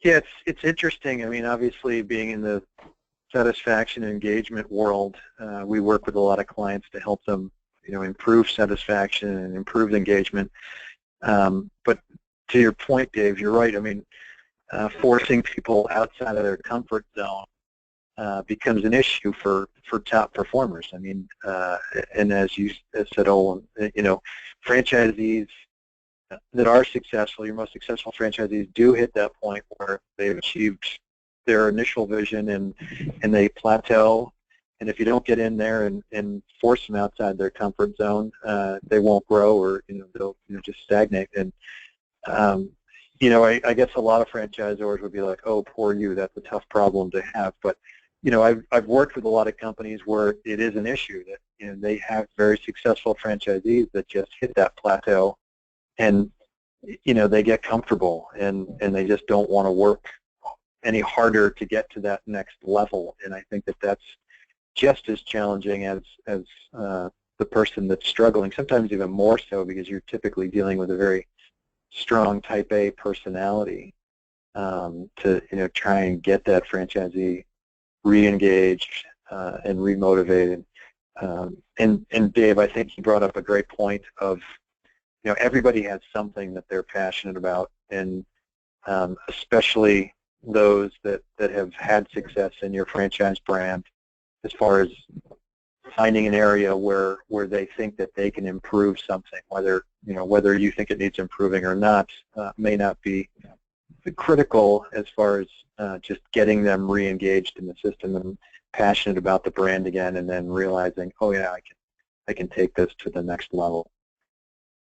Yeah, it's interesting. I mean, obviously being in the satisfaction and engagement world, we work with a lot of clients to help them, improve satisfaction and improve engagement. But to your point, Dave, you're right. I mean, forcing people outside of their comfort zone becomes an issue for top performers. I mean, and as you said, Olon, franchisees that are successful, your most successful franchisees do hit that point where they've achieved their initial vision and they plateau. And if you don't get in there and force them outside their comfort zone, they won't grow, or they'll just stagnate. And I guess a lot of franchisors would be like, oh, poor you, that's a tough problem to have. But, I've worked with a lot of companies where it is an issue that, they have very successful franchisees that just hit that plateau and, they get comfortable and they just don't want to work any harder to get to that next level. And I think that that's just as challenging as the person that's struggling, sometimes even more so, because you're typically dealing with a very strong type A personality to try and get that franchisee re-engaged and remotivated. And Dave, I think you brought up a great point of, everybody has something that they're passionate about, and especially those that have had success in your franchise brand, as far as finding an area where they think that they can improve something, whether you think it needs improving or not, may not be critical as far as just getting them re-engaged in the system and passionate about the brand again, and then realizing, oh yeah, I can take this to the next level.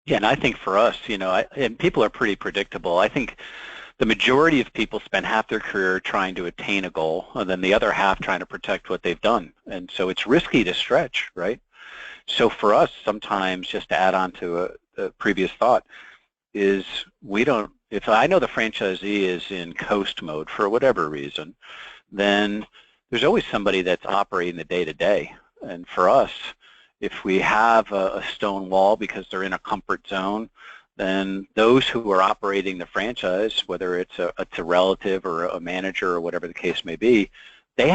Yeah, and I think for us, and people are pretty predictable. I think the majority of people spend half their career trying to attain a goal, and then the other half trying to protect what they've done. And so it's risky to stretch, right? So for us, sometimes, just to add on to a previous thought, is if I know the franchisee is in coast mode for whatever reason, then there's always somebody that's operating the day-to-day. And for us, if we have a stone wall because they're in a comfort zone, then those who are operating the franchise, whether it's a relative or a manager or whatever the case may be, they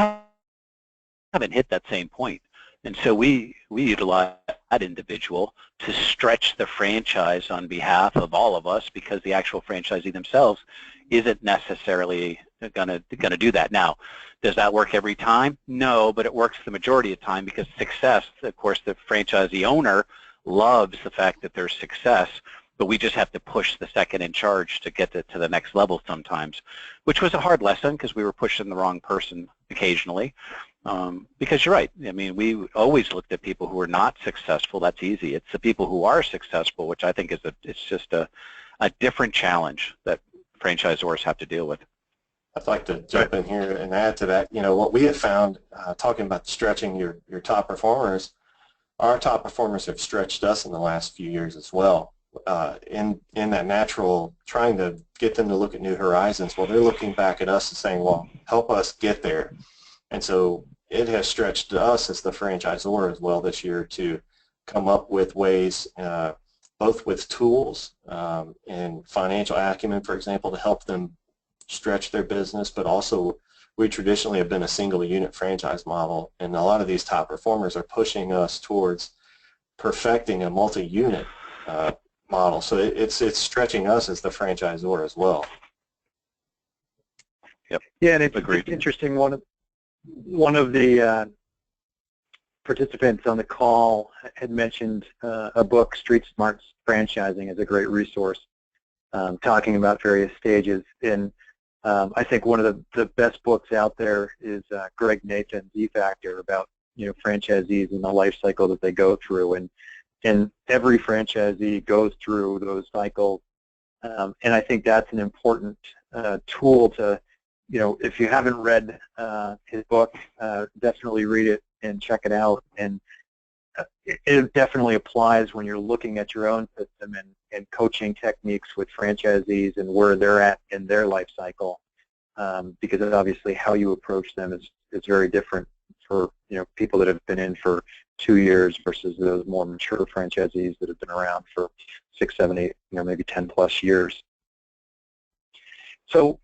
haven't hit that same point. And so we utilize that individual to stretch the franchise on behalf of all of us, because the actual franchisee themselves isn't necessarily gonna do that. Now, does that work every time? No, but it works the majority of the time, because success, of course, the franchisee owner loves the fact that there's success, but we just have to push the second in charge to get to the next level sometimes, which was a hard lesson because we were pushing the wrong person occasionally. Because you're right. I mean, we always looked at people who are not successful. That's easy. It's the people who are successful, which I think it's just a different challenge that franchisors have to deal with. I'd like to jump in here and add to that. What we have found, talking about stretching your top performers, our top performers have stretched us in the last few years as well. In that natural, trying to get them to look at new horizons, well, they're looking back at us and saying, well, help us get there. And so it has stretched us as the franchisor as well this year to come up with ways, both with tools and financial acumen, for example, to help them stretch their business, but also we traditionally have been a single unit franchise model, and a lot of these top performers are pushing us towards perfecting a multi-unit model. So it's stretching us as the franchisor as well. Yep. Yeah, and it's interesting. One of the participants on the call had mentioned a book, Street Smart Franchising, is a great resource, talking about various stages. And I think one of the best books out there is Greg Nathan's E-Factor, about franchisees and the life cycle that they go through, and every franchisee goes through those cycles. And I think that's an important tool to, if you haven't read his book, definitely read it and check it out. And it definitely applies when you're looking at your own system and coaching techniques with franchisees and where they're at in their life cycle, because obviously how you approach them is very different for people that have been in for 2 years versus those more mature franchisees that have been around for 6, 7, 8, maybe 10 plus years. So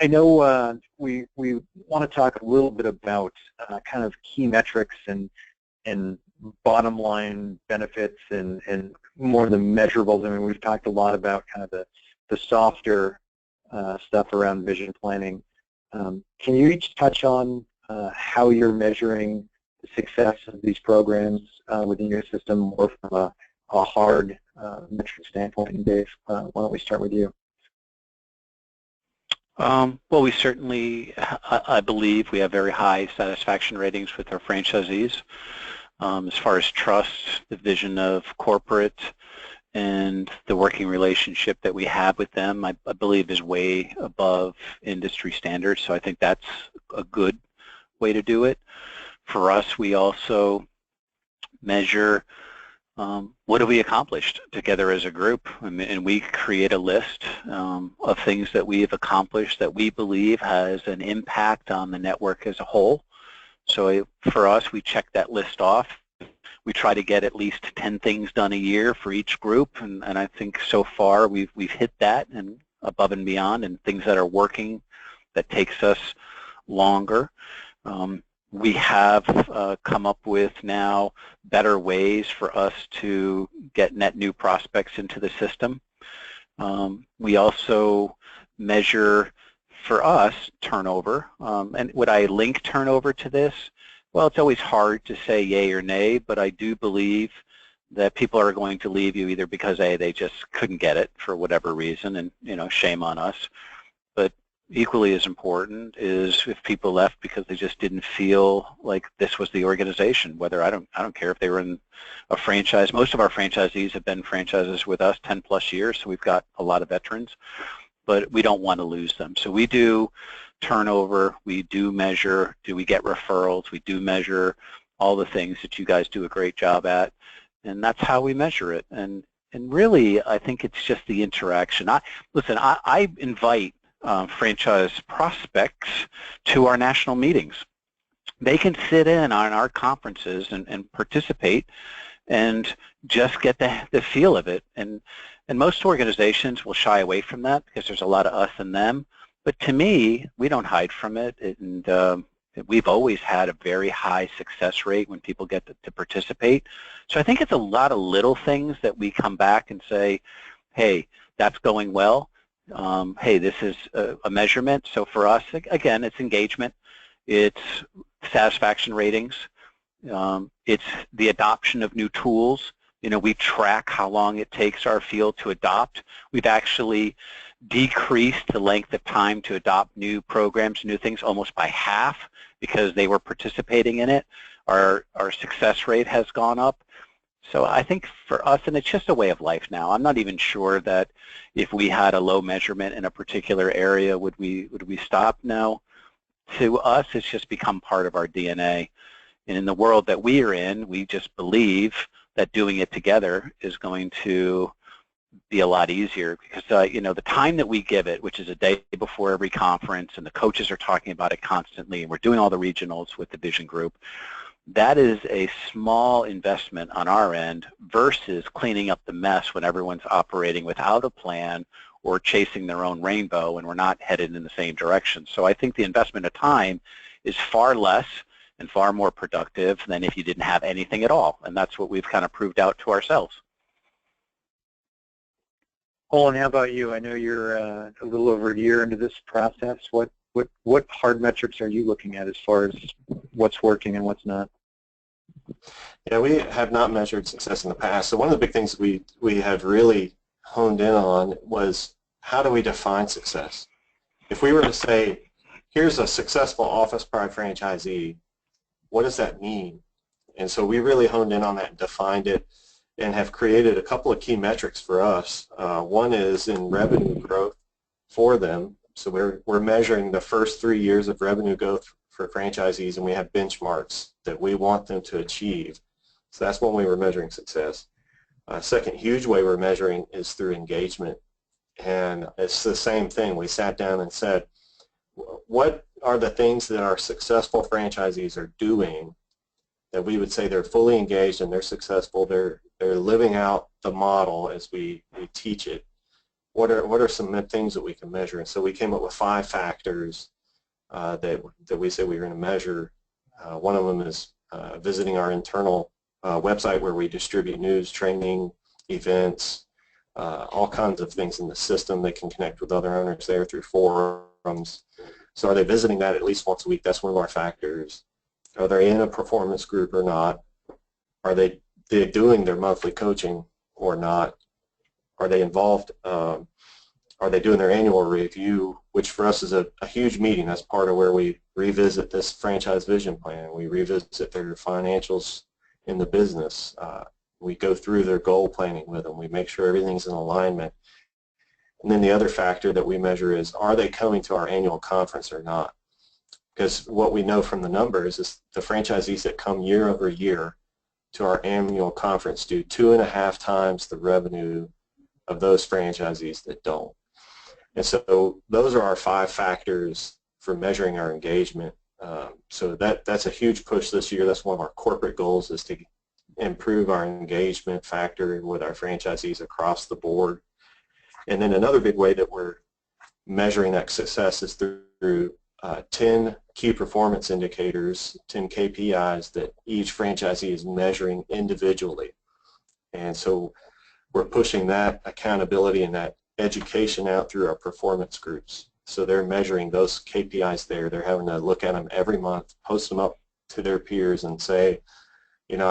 I know we want to talk a little bit about kind of key metrics and bottom line benefits and more of the measurables. I mean, we've talked a lot about kind of the softer stuff around vision planning. Can you each touch on how you're measuring the success of these programs within your system, more from a hard metric standpoint? And Dave, why don't we start with you? Well, we certainly, I believe, we have very high satisfaction ratings with our franchisees. As far as trust, the vision of corporate, and the working relationship that we have with them, I believe is way above industry standards. So I think that's a good way to do it. For us, we also measure what have we accomplished together as a group, and we create a list of things that we have accomplished that we believe has an impact on the network as a whole. So for us, we check that list off. We try to get at least 10 things done a year for each group, and I think so far we've hit that and above and beyond, and things that are working that takes us longer. We have come up with now better ways for us to get net new prospects into the system. We also measure, for us, turnover. And would I link turnover to this? Well, it's always hard to say yay or nay, but I do believe that people are going to leave you either because A, they just couldn't get it for whatever reason, and shame on us. But equally as important is if people left because they just didn't feel like this was the organization. Whether I don't care if they were in a franchise. Most of our franchisees have been franchises with us 10 plus years, so we've got a lot of veterans, but we don't want to lose them. So we do turnover, we do measure, do we get referrals, we do measure all the things that you guys do a great job at, and that's how we measure it. And really, I think it's just the interaction. I invite franchise prospects to our national meetings. They can sit in on our conferences and participate and just get the feel of it. And most organizations will shy away from that because there's a lot of us and them. But to me, we don't hide from it. And we've always had a very high success rate when people get to participate. So I think it's a lot of little things that we come back and say, hey, that's going well. Hey, this is a measurement. So for us, again, it's engagement, it's satisfaction ratings, it's the adoption of new tools. We track how long it takes our field to adopt. We've actually decreased the length of time to adopt new programs, new things, almost by half because they were participating in it. Our success rate has gone up. So I think for us, and it's just a way of life now, I'm not even sure that if we had a low measurement in a particular area, would we stop? No. To us, it's just become part of our DNA. And in the world that we are in, we just believe that doing it together is going to be a lot easier because, the time that we give it, which is a day before every conference, and the coaches are talking about it constantly, and we're doing all the regionals with the Vision Group, that is a small investment on our end versus cleaning up the mess when everyone's operating without a plan or chasing their own rainbow and we're not headed in the same direction. So I think the investment of time is far less and far more productive than if you didn't have anything at all. And that's what we've kind of proved out to ourselves. Olon, how about you? I know you're a little over a year into this process. What hard metrics are you looking at as far as what's working and what's not? Yeah, we have not measured success in the past. So one of the big things we have really honed in on was how do we define success? If we were to say, here's a successful Office Pride franchisee, what does that mean? And so we really honed in on that and defined it and have created a couple of key metrics for us. One is in revenue growth for them. So we're measuring the first 3 years of revenue growth for franchisees, and we have benchmarks that we want them to achieve. So that's one way we're measuring success. Second huge way we're measuring is through engagement. And it's the same thing. We sat down and said, what are the things that our successful franchisees are doing that we would say they're fully engaged and they're successful, they're living out the model as we teach it? What are some things that we can measure? And so we came up with 5 factors that we say we're going to measure. One of them is visiting our internal website where we distribute news, training, events, all kinds of things in the system. They can connect with other owners there through forums. So are they visiting that at least once a week? That's one of our factors. Are they in a performance group or not? Are they doing their monthly coaching or not? Are they involved? Are they doing their annual review, which for us is a huge meeting. That's part of where we revisit this franchise vision plan. We revisit their financials in the business. We go through their goal planning with them. We make sure everything's in alignment. And then the other factor that we measure is, are they coming to our annual conference or not? Because what we know from the numbers is the franchisees that come year over year to our annual conference do 2.5 times the revenue of those franchisees that don't. And so those are our 5 factors for measuring our engagement. So that's a huge push this year. That's one of our corporate goals, is to improve our engagement factor with our franchisees across the board. And then another big way that we're measuring that success is through 10 key performance indicators, 10 KPIs that each franchisee is measuring individually. And so we're pushing that accountability and that education out through our performance groups. So they're measuring those KPIs there. They're having to look at them every month, post them up to their peers and say, you know,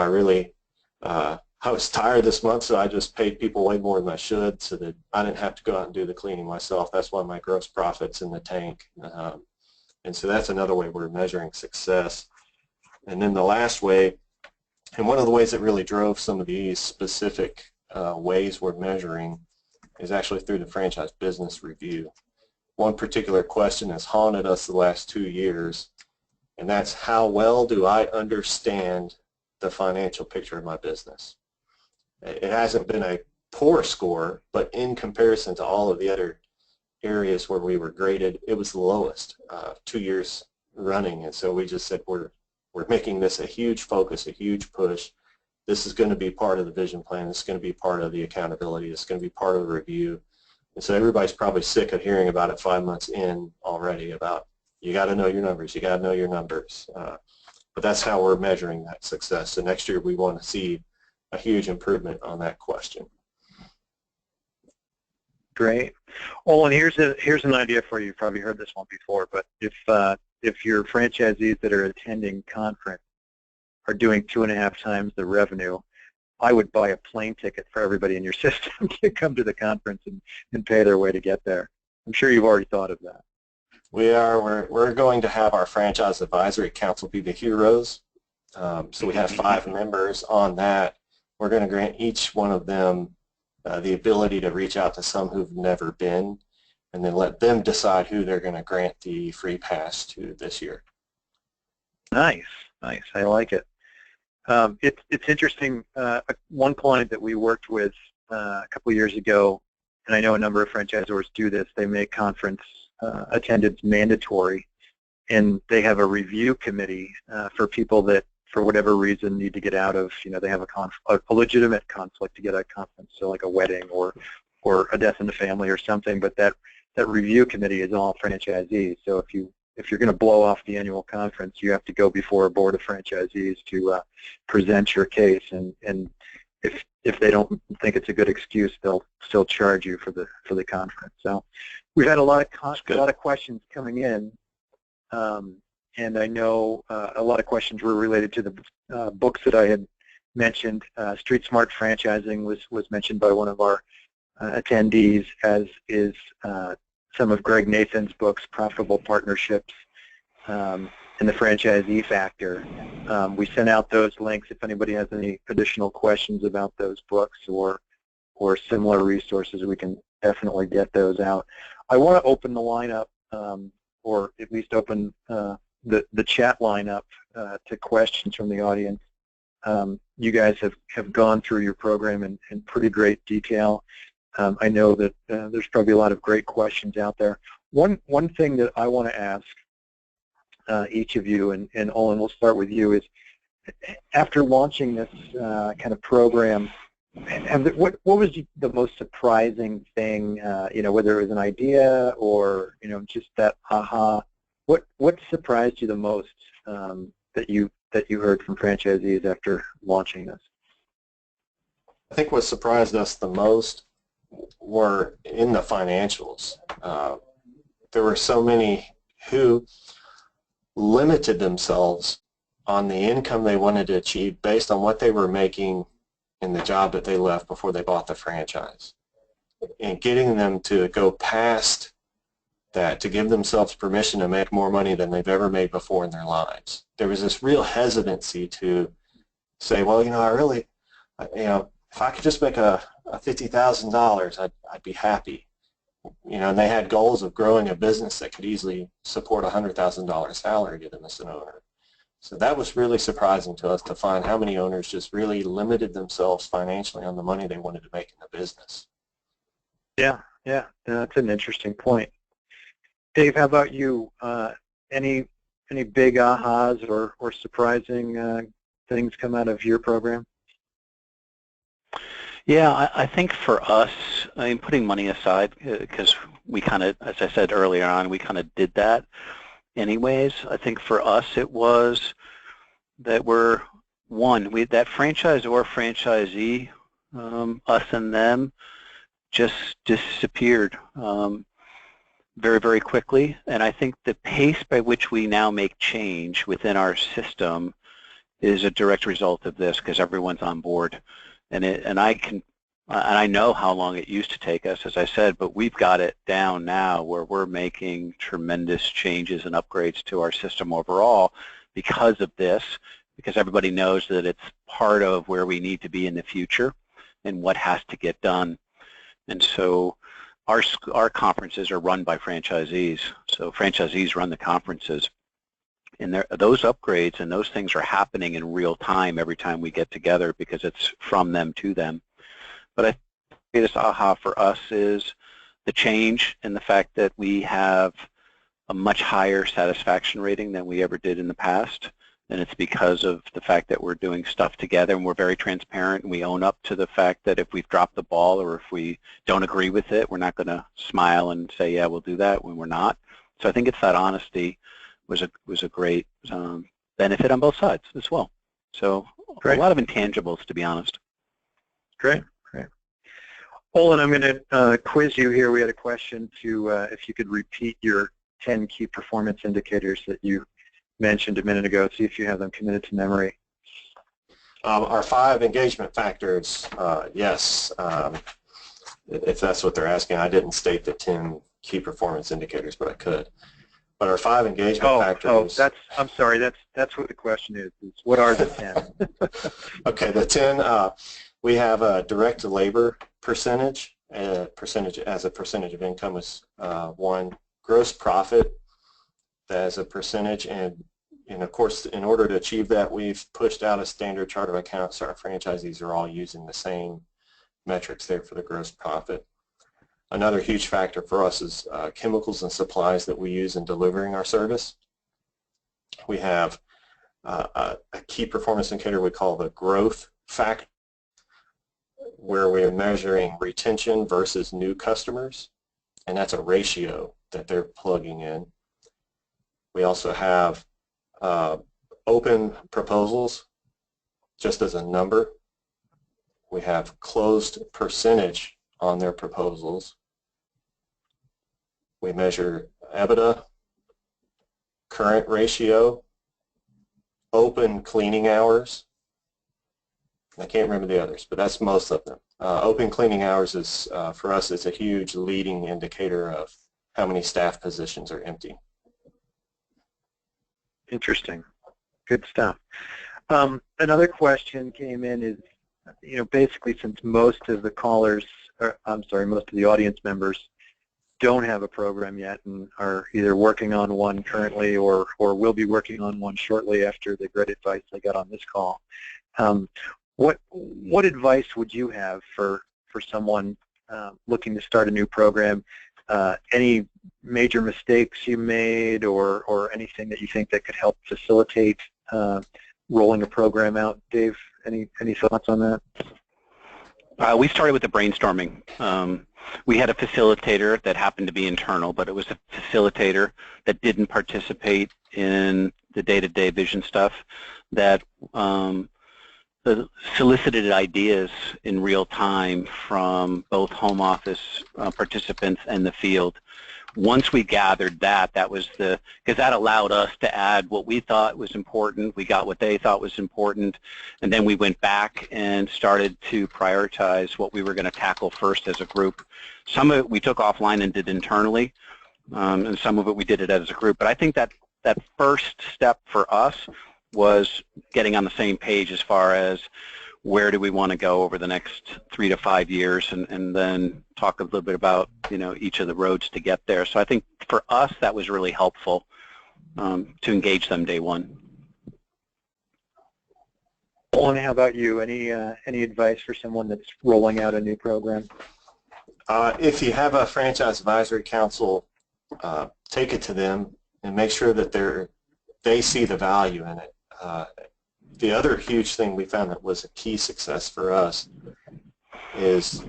I was tired this month, so I just paid people way more than I should so that I didn't have to go out and do the cleaning myself. That's why my gross profit's in the tank. And so that's another way we're measuring success. And then the last way, and one of the ways that really drove some of these specific ways we're measuring is actually through the franchise business review. One particular question has haunted us the last 2 years, and that's how well do I understand the financial picture of my business? It hasn't been a poor score, but in comparison to all of the other areas where we were graded, it was the lowest 2 years running. And so we just said we're making this a huge focus, a huge push. This is going to be part of the vision plan. It's going to be part of the accountability. It's going to be part of the review. And so everybody's probably sick of hearing about it 5 months in already about you got to know your numbers. You got to know your numbers. But that's how we're measuring that success. So next year we want to see a huge improvement on that question. Great. Olon, here's an idea for you. You've probably heard this one before, but if your franchisees that are attending conference are doing 2.5 times the revenue, I would buy a plane ticket for everybody in your system to come to the conference and pay their way to get there. I'm sure you've already thought of that. We are. We're going to have our Franchise Advisory Council be the heroes. So we have 5 members on that. We're going to grant each one of them the ability to reach out to some who've never been, and then let them decide who they're going to grant the free pass to this year. Nice, nice. I like it. It's interesting. One client that we worked with a couple of years ago, and I know a number of franchisors do this, they make conference attendance mandatory, and they have a review committee for people that, for whatever reason, need to get out of, they have a legitimate conflict to get out of conference, so like a wedding or a death in the family or something, but that review committee is all franchisees. So if you're going to blow off the annual conference, you have to go before a board of franchisees to present your case, and if they don't think it's a good excuse, they'll still charge you for the conference. So we've had a lot of questions coming in, and I know a lot of questions were related to the books that I had mentioned. Street Smart Franchising was mentioned by one of our attendees, as is some of Greg Nathan's books, Profitable Partnerships, and the Franchisee Factor. We sent out those links if anybody has any additional questions about those books or similar resources. We can definitely get those out. I want to open the lineup, or at least open the chat line up to questions from the audience. You guys have gone through your program in pretty great detail. I know that there's probably a lot of great questions out there. One thing that I want to ask each of you, and Olon, we'll start with you, is after launching this kind of program, what was the most surprising thing, whether it was an idea or just that aha? What surprised you the most that you heard from franchisees after launching this? I think what surprised us the most were in the financials. There were so many who limited themselves on the income they wanted to achieve based on what they were making in the job that they left before they bought the franchise. And getting them to go past that, to give themselves permission to make more money than they've ever made before in their lives. There was this real hesitancy to say, well, I really, if I could just make a $50,000, I'd be happy. And they had goals of growing a business that could easily support a $100,000 salary to them as an owner. So that was really surprising to us, to find how many owners just really limited themselves financially on the money they wanted to make in the business. Yeah, that's an interesting point. Dave, how about you? Any big ahas or surprising things come out of your program? Yeah, I think for us, putting money aside, because we kind of, as I said earlier on, we kind of did that. anyways. I think for us it was that that franchisor franchisee, us and them, just disappeared very, very quickly. And I think the pace by which we now make change within our system is a direct result of this, because everyone's on board. And I know how long it used to take us, as I said, but we've got it down now where we're making tremendous changes and upgrades to our system overall because of this, because everybody knows that it's part of where we need to be in the future and what has to get done. And so our conferences are run by franchisees. So franchisees run the conferences. And those upgrades and those things are happening in real time every time we get together, because it's from them to them. But I think the greatest aha for us is the change and the fact that we have a much higher satisfaction rating than we ever did in the past. And it's because of the fact that we're doing stuff together and we're very transparent, and we own up to the fact that if we've dropped the ball or if we don't agree with it, we're not going to smile and say, yeah, we'll do that, when we're not. So I think it's that honesty was a great benefit on both sides as well. So Great. A lot of intangibles, to be honest. Great. Olon, I'm going to quiz you here. We had a question to if you could repeat your 10 key performance indicators that you mentioned a minute ago, see if you have them committed to memory. Our 5 engagement factors, yes, if that's what they're asking. I didn't state the 10 key performance indicators, but I could. But our 5 engagement factors. I'm sorry, that's what the question is what are the 10? Okay, the 10, we have a direct labor percentage. As a percentage of income is 1. Gross profit as a percentage, and of course, in order to achieve that, we've pushed out a standard chart of accounts, so our franchisees are all using the same metrics there for the gross profit. Another huge factor for us is chemicals and supplies that we use in delivering our service. We have a key performance indicator we call the growth factor, where we're measuring retention versus new customers, and that's a ratio that they're plugging in. We also have open proposals, just as a number. We have closed percentage on their proposals. We measure EBITDA, current ratio, open cleaning hours. I can't remember the others, but that's most of them. Open cleaning hours is, for us, it's a huge leading indicator of how many staff positions are empty. Interesting. Good stuff. Another question came in is, basically, since most of the callers, most of the audience members don't have a program yet and are either working on one currently or will be working on one shortly after the great advice they got on this call, what advice would you have for someone looking to start a new program? Any major mistakes you made or anything that you think that could help facilitate rolling a program out? Dave, any thoughts on that? We started with the brainstorming. We had a facilitator that happened to be internal, but it was a facilitator that didn't participate in the day-to-day vision stuff, that solicited ideas in real time from both home office participants and the field. Once we gathered that was because that allowed us to add what we thought was important. We got what they thought was important, and then we went back and started to prioritize what we were going to tackle first as a group. Some of it we took offline and did internally, and some of it we did it as a group. But I think that first step for us was getting on the same page as far as where do we want to go over the next 3 to 5 years, and then talk a little bit about each of the roads to get there. So I think for us that was really helpful to engage them day one. Olon, how about you? Any advice for someone that's rolling out a new program? If you have a franchise advisory council, take it to them and make sure that they see the value in it. The other huge thing we found that was a key success for us is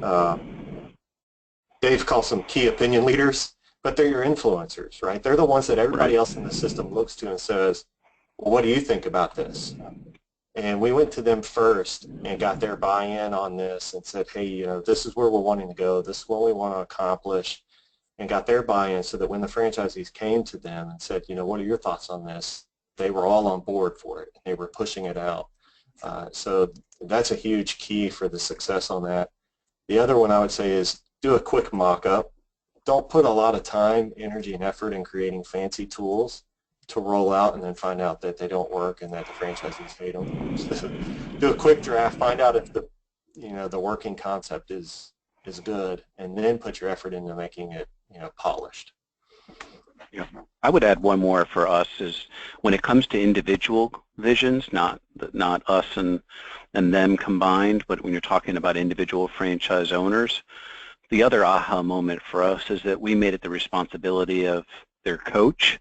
Dave calls them key opinion leaders. but they're your influencers, right? They're the ones that everybody else in the system looks to and says, well, what do you think about this? And we went to them first and got their buy-in on this and said, hey, you know, this is where we're wanting to go. This is what we want to accomplish, and got their buy-in so that when the franchisees came to them and said, you know, what are your thoughts on this? They were all on board for it. They were pushing it out. So that's a huge key for the success on that. The other one I would say is do a quick mock-up. Don't put a lot of time, energy, and effort in creating fancy tools to roll out and then find out that they don't work and that the franchisees hate them. So do a quick draft, find out if the, you know, the working concept is good, and then put your effort into making it, you know, polished. Yeah. I would add one more for us is when it comes to individual visions, not us and them combined, but when you're talking about individual franchise owners, the other aha moment for us is that we made it the responsibility of their coach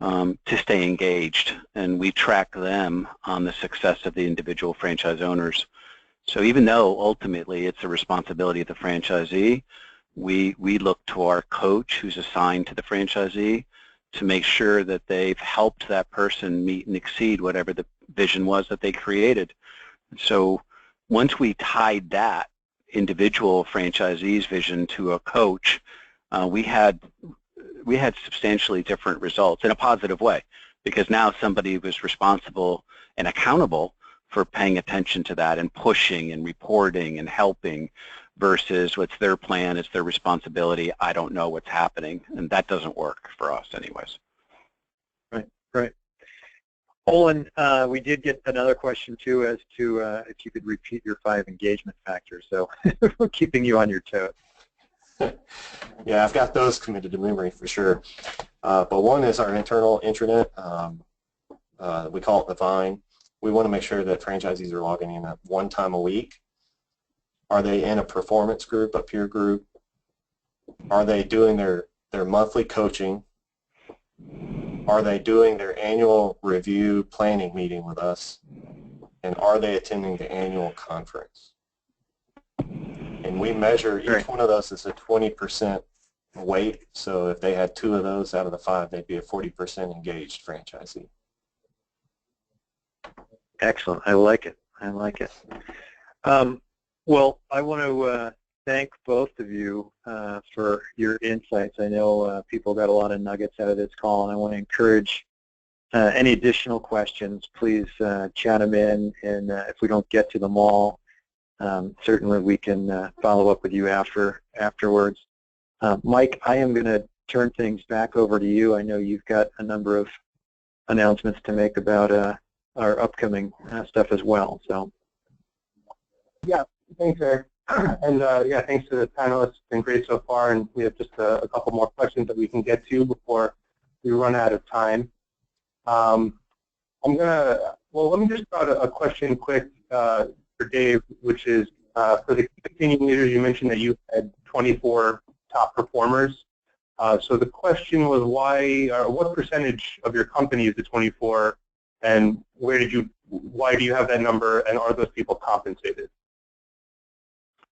to stay engaged, and we track them on the success of the individual franchise owners. So even though ultimately it's a responsibility of the franchisee, we look to our coach who's assigned to the franchisee to make sure that they've helped that person meet and exceed whatever the vision was that they created. So once we tied that individual franchisee's vision to a coach, we had substantially different results in a positive way, because now somebody was responsible and accountable for paying attention to that and pushing and reporting and helping, versus what's their plan, it's their responsibility, I don't know what's happening, and that doesn't work for us anyways. Right. Olon, we did get another question too as to if you could repeat your 5 engagement factors, so we're keeping you on your toes. Yeah, I've got those committed to memory for sure. But one is our internal intranet. We call it the Vine. We want to make sure that franchisees are logging in at 1 time a week. Are they in a performance group, a peer group? Are they doing their monthly coaching? Are they doing their annual review planning meeting with us? And are they attending the annual conference? And we measure each one of those as a 20% weight. So if they had 2 of those out of the 5, they'd be a 40% engaged franchisee. Excellent. I like it. Well, I want to thank both of you for your insights. I know people got a lot of nuggets out of this call, and I want to encourage any additional questions, please chat them in, and if we don't get to them all, certainly we can follow up with you afterwards. Mike, I am going to turn things back over to you. I know you've got a number of announcements to make about our upcoming stuff as well. So. Yeah, thanks, Eric. And yeah, thanks to the panelists. It's been great so far, and we have just a couple more questions that we can get to before we run out of time. Let me just throw out a question quick for Dave, which is for the continuing leaders. You mentioned that you had 24 top performers. So the question was what percentage of your company is the 24, and why do you have that number, and are those people compensated?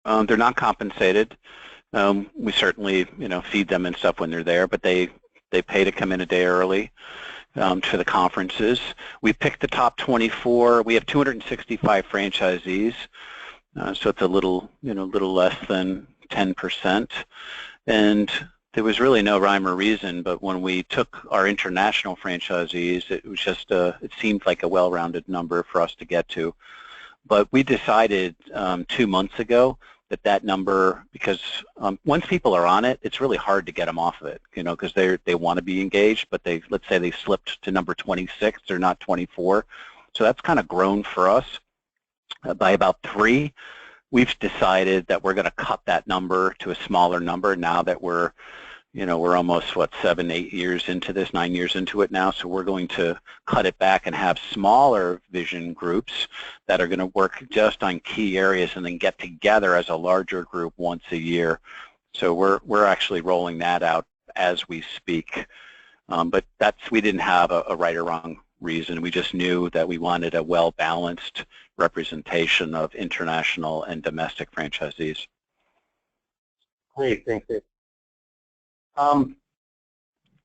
They're not compensated. We certainly, feed them and stuff when they're there, but they pay to come in a day early to the conferences. We picked the top 24. We have 265 franchisees, so it's a little less than 10%. And there was really no rhyme or reason, but when we took our international franchisees, it was just it seemed like a well-rounded number for us to get to. But we decided 2 months ago that number, because once people are on it, it's really hard to get them off of it, because they want to be engaged, but let's say they slipped to number 26, they're not 24. So that's kind of grown for us by about 3. We've decided that we're going to cut that number to a smaller number now that we're almost, 7, 8 years into this, 9 years into it now, so we're going to cut it back and have smaller vision groups that are going to work just on key areas and then get together as a larger group once a year. So we're actually rolling that out as we speak. But we didn't have a right or wrong reason. We just knew that we wanted a well-balanced representation of international and domestic franchisees. Great, thanks, Dave.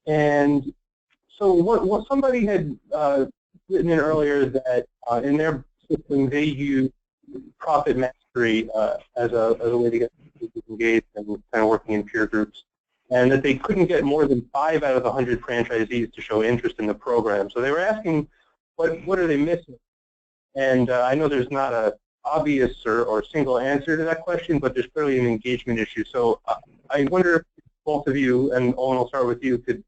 And so what somebody had written in earlier that in their system they use profit mastery as a way to get people engaged and kind of working in peer groups, and that they couldn't get more than 5 out of the 100 franchisees to show interest in the program. So they were asking, what are they missing? And I know there's not a obvious or single answer to that question, but there's clearly an engagement issue. So I wonder if both of you, and Olin, I'll start with you, could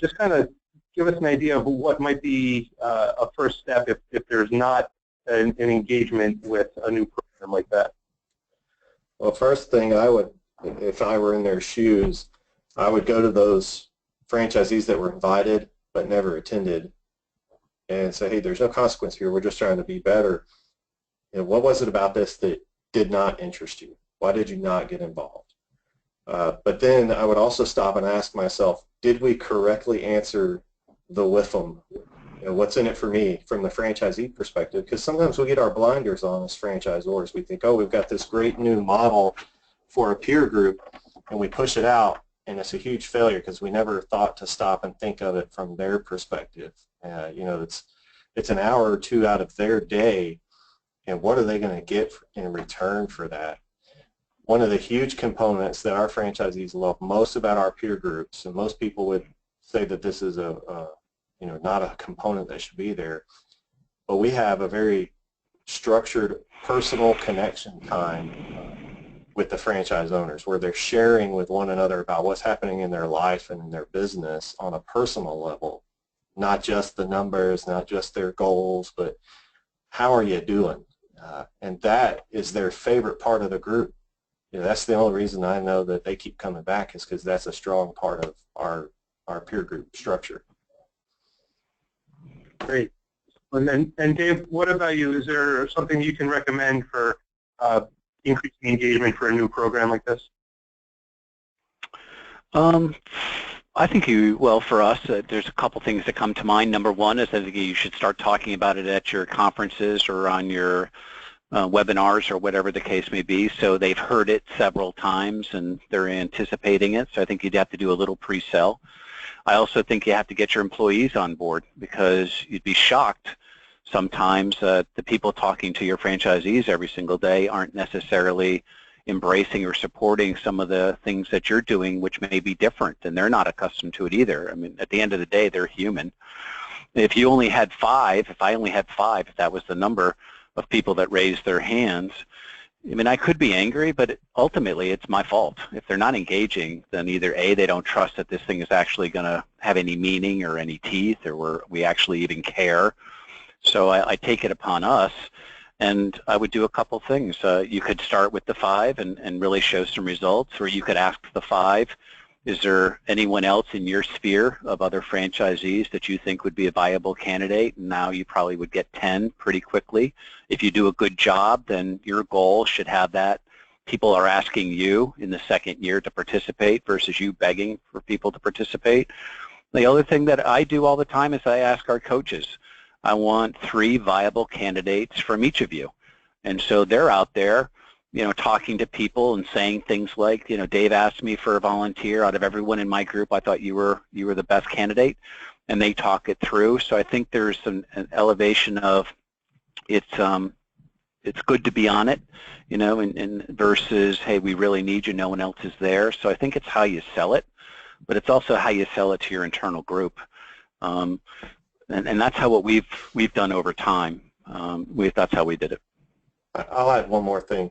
just kind of give us an idea of what might be a first step if there's not an engagement with a new program like that. Well, first thing I would, if I were in their shoes, I would go to those franchisees that were invited but never attended and say, hey, there's no consequence here. We're just trying to be better. And what was it about this that did not interest you? Why did you not get involved? But then I would also stop and ask myself, did we correctly answer the WIFM? You know, what's in it for me from the franchisee perspective? Because sometimes we get our blinders on as franchisors. We think, oh, we've got this great new model for a peer group, and we push it out, and it's a huge failure because we never thought to stop and think of it from their perspective. You know, it's an hour or two out of their day, and what are they going to get in return for that? One of the huge components that our franchisees love most about our peer groups, and most people would say that this is you know, not a component that should be there, but we have a very structured personal connection time with the franchise owners where they're sharing with one another about what's happening in their life and in their business on a personal level, not just the numbers, not just their goals, but how are you doing? And that is their favorite part of the group. You know, that's the only reason I know that they keep coming back is because that's a strong part of our peer group structure. Great. And Dave, what about you? Is there something you can recommend for increasing engagement for a new program like this? I think for us, there's a couple things that come to mind. Number one is I think you should start talking about it at your conferences or on your webinars or whatever the case may be, so they've heard it several times and they're anticipating it. So I think you'd have to do a little pre-sell. I also think you have to get your employees on board because you'd be shocked sometimes the people talking to your franchisees every single day aren't necessarily embracing or supporting some of the things that you're doing, which may be different, and they're not accustomed to it either. I mean, at the end of the day, they're human. If you only had 5, if I only had 5, if that was the number of people that raised their hands, I mean, I could be angry, but ultimately it's my fault. If they're not engaging, then either A, they don't trust that this thing is actually going to have any meaning or any teeth, or we actually even care. So I take it upon us, and I would do a couple things. You could start with the 5 and really show some results, or you could ask the 5, is there anyone else in your sphere of other franchisees that you think would be a viable candidate? And now you probably would get 10 pretty quickly. If you do a good job, then your goal should have that people are asking you in the second year to participate versus you begging for people to participate. The other thing that I do all the time is I ask our coaches, I want 3 viable candidates from each of you. And so they're out there, you know, talking to people and saying things like, you know, Dave asked me for a volunteer. Out of everyone in my group, I thought you were the best candidate, and they talk it through. So I think there's an elevation of it's good to be on it, you know, and versus, hey, we really need you, no one else is there. So I think it's how you sell it, but it's also how you sell it to your internal group, and that's how what we've done over time. That's how we did it. I'll add one more thing.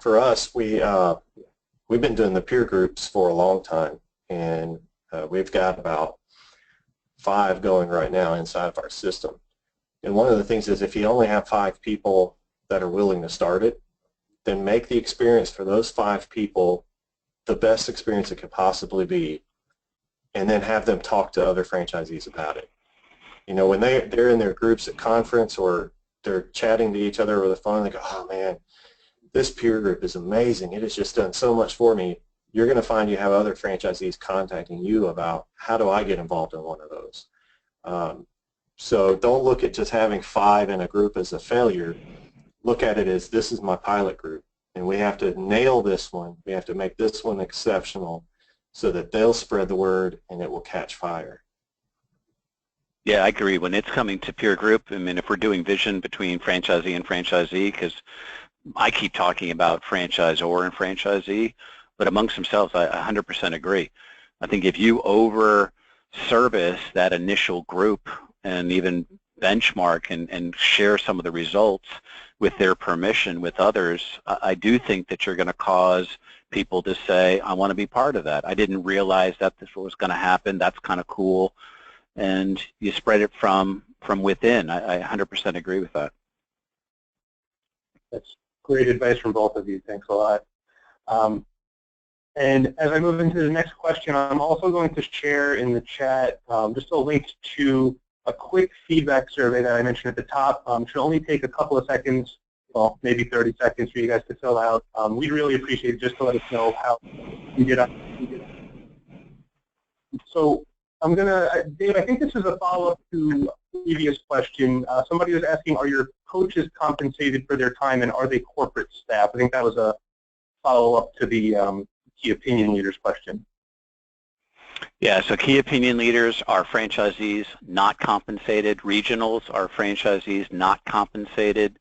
For us, we've been doing the peer groups for a long time, and we've got about 5 going right now inside of our system. And one of the things is if you only have 5 people that are willing to start it, then make the experience for those 5 people the best experience it could possibly be, and then have them talk to other franchisees about it. You know, when they're in their groups at conference or they're chatting to each other over the phone, they go, oh man, this peer group is amazing. It has just done so much for me. You're going to find you have other franchisees contacting you about how do I get involved in one of those. So don't look at just having 5 in a group as a failure. Look at it as this is my pilot group, and we have to nail this one. We have to make this one exceptional, so that they'll spread the word and it will catch fire. Yeah, I agree. When it's coming to peer group, I mean, if we're doing vision between franchisee and franchisee, because I keep talking about franchisor and franchisee, but amongst themselves, I 100% agree. I think if you over-service that initial group and even benchmark and share some of the results with their permission with others, I do think that you're going to cause people to say, I want to be part of that. I didn't realize that this was going to happen. That's kind of cool. And you spread it from within. I 100% agree with that. That's great advice from both of you. Thanks a lot. And as I move into the next question, I'm also going to share in the chat just a link to a quick feedback survey that I mentioned at the top. Should only take a couple of seconds, well, maybe 30 seconds for you guys to fill out. We'd really appreciate it just to let us know how you did on. So I'm going to, Dave, I think this is a follow-up to a previous question. Somebody was asking, are your coaches compensated for their time and are they corporate staff? I think that was a follow-up to the key opinion leaders question. Yeah, so key opinion leaders are franchisees not compensated. Regionals are franchisees not compensated.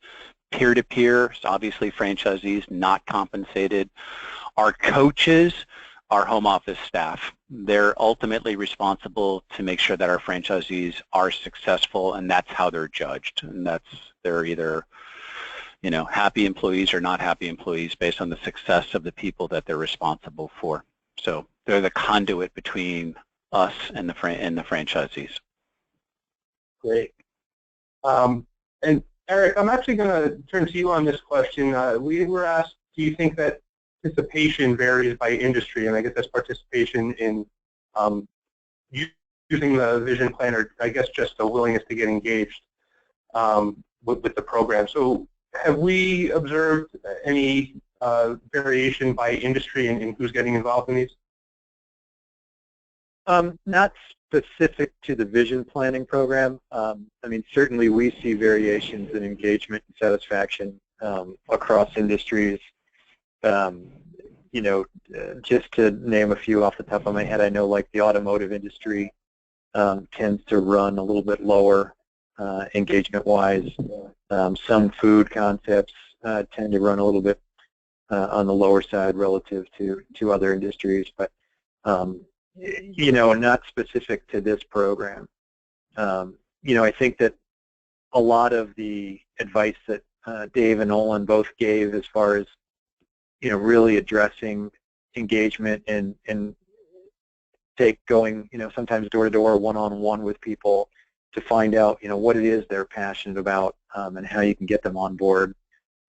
Peer-to-peer, so obviously franchisees not compensated. Our coaches are home office staff. They're ultimately responsible to make sure that our franchisees are successful, and that's how they're judged. And they're either, you know, happy employees or not happy employees based on the success of the people that they're responsible for. So they're the conduit between us and the franchisees. Great. And Eric, I'm actually going to turn to you on this question. We were asked, do you think that participation varies by industry? And I guess that's participation in using the vision plan, or I guess just a willingness to get engaged with the program. So have we observed any variation by industry in who's getting involved in these? Not specific to the vision planning program. I mean, certainly we see variations in engagement and satisfaction across industries. You know, just to name a few off the top of my head, I know like the automotive industry tends to run a little bit lower engagement-wise. Some food concepts tend to run a little bit on the lower side relative to other industries, but you know, not specific to this program. You know, I think that a lot of the advice that Dave and Olon both gave as far as, you know, really addressing engagement and going, you know, sometimes door-to-door, one-on-one with people to find out, you know, what it is they're passionate about and how you can get them on board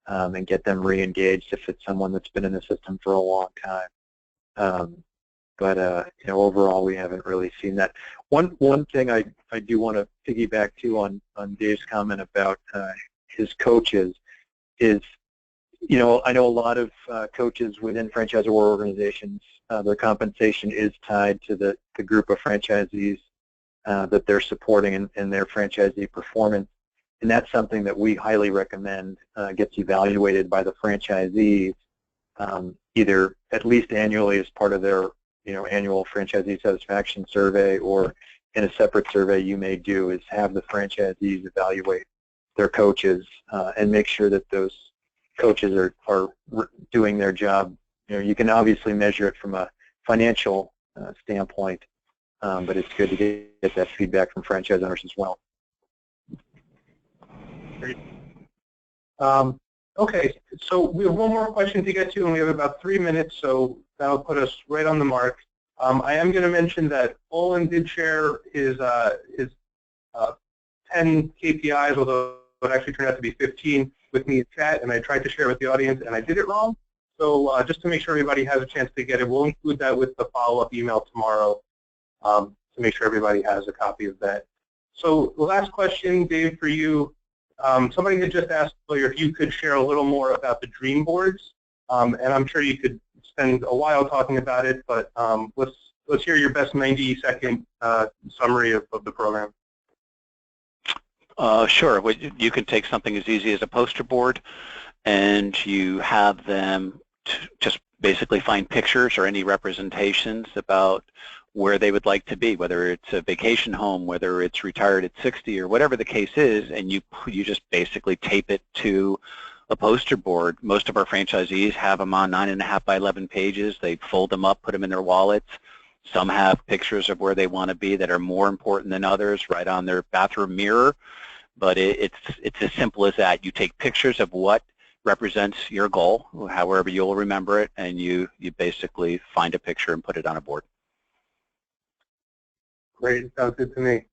and get them re-engaged if it's someone that's been in the system for a long time. But you know, overall, we haven't really seen that. One thing I do want to piggyback to on Dave's comment about his coaches is, you know, I know a lot of coaches within franchisor organizations, their compensation is tied to the group of franchisees that they're supporting and their franchisee performance. And that's something that we highly recommend gets evaluated by the franchisees, either at least annually as part of their, you know, annual franchisee satisfaction survey, or in a separate survey you may do is have the franchisees evaluate their coaches and make sure that those coaches are doing their job. You know, you can obviously measure it from a financial standpoint, but it's good to get that feedback from franchise owners as well. Great. Okay, so we have one more question to get to, and we have about 3 minutes, so that'll put us right on the mark. I am going to mention that Olon did share his 10 KPIs, although it actually turned out to be 15 with me in chat, and I tried to share with the audience, and I did it wrong. So just to make sure everybody has a chance to get it, we'll include that with the follow-up email tomorrow to make sure everybody has a copy of that. So the last question, Dave, for you. Somebody had just asked earlier if you could share a little more about the dream boards, and I'm sure you could spend a while talking about it, but let's hear your best 90-second summary of the program. Sure. You can take something as easy as a poster board, and you have them just basically find pictures or any representations about where they would like to be, whether it's a vacation home, whether it's retired at 60, or whatever the case is, and you just basically tape it to a poster board. Most of our franchisees have them on 9.5 by 11 pages. They fold them up, put them in their wallets. Some have pictures of where they want to be that are more important than others, right on their bathroom mirror. But it's as simple as that. You take pictures of what represents your goal, however you'll remember it, and you basically find a picture and put it on a board. Great, sounds good to me.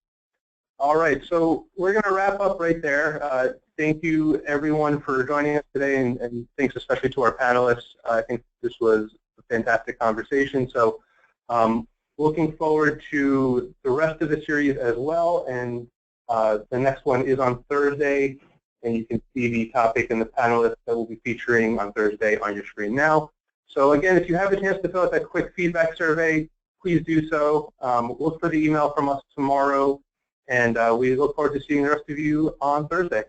All right, so we're going to wrap up right there. Thank you, everyone, for joining us today, and thanks especially to our panelists. I think this was a fantastic conversation. So looking forward to the rest of the series as well, and the next one is on Thursday, and you can see the topic and the panelists that we'll be featuring on Thursday on your screen now. So again, if you have a chance to fill out that quick feedback survey, please do so. Look for the email from us tomorrow, and we look forward to seeing the rest of you on Thursday.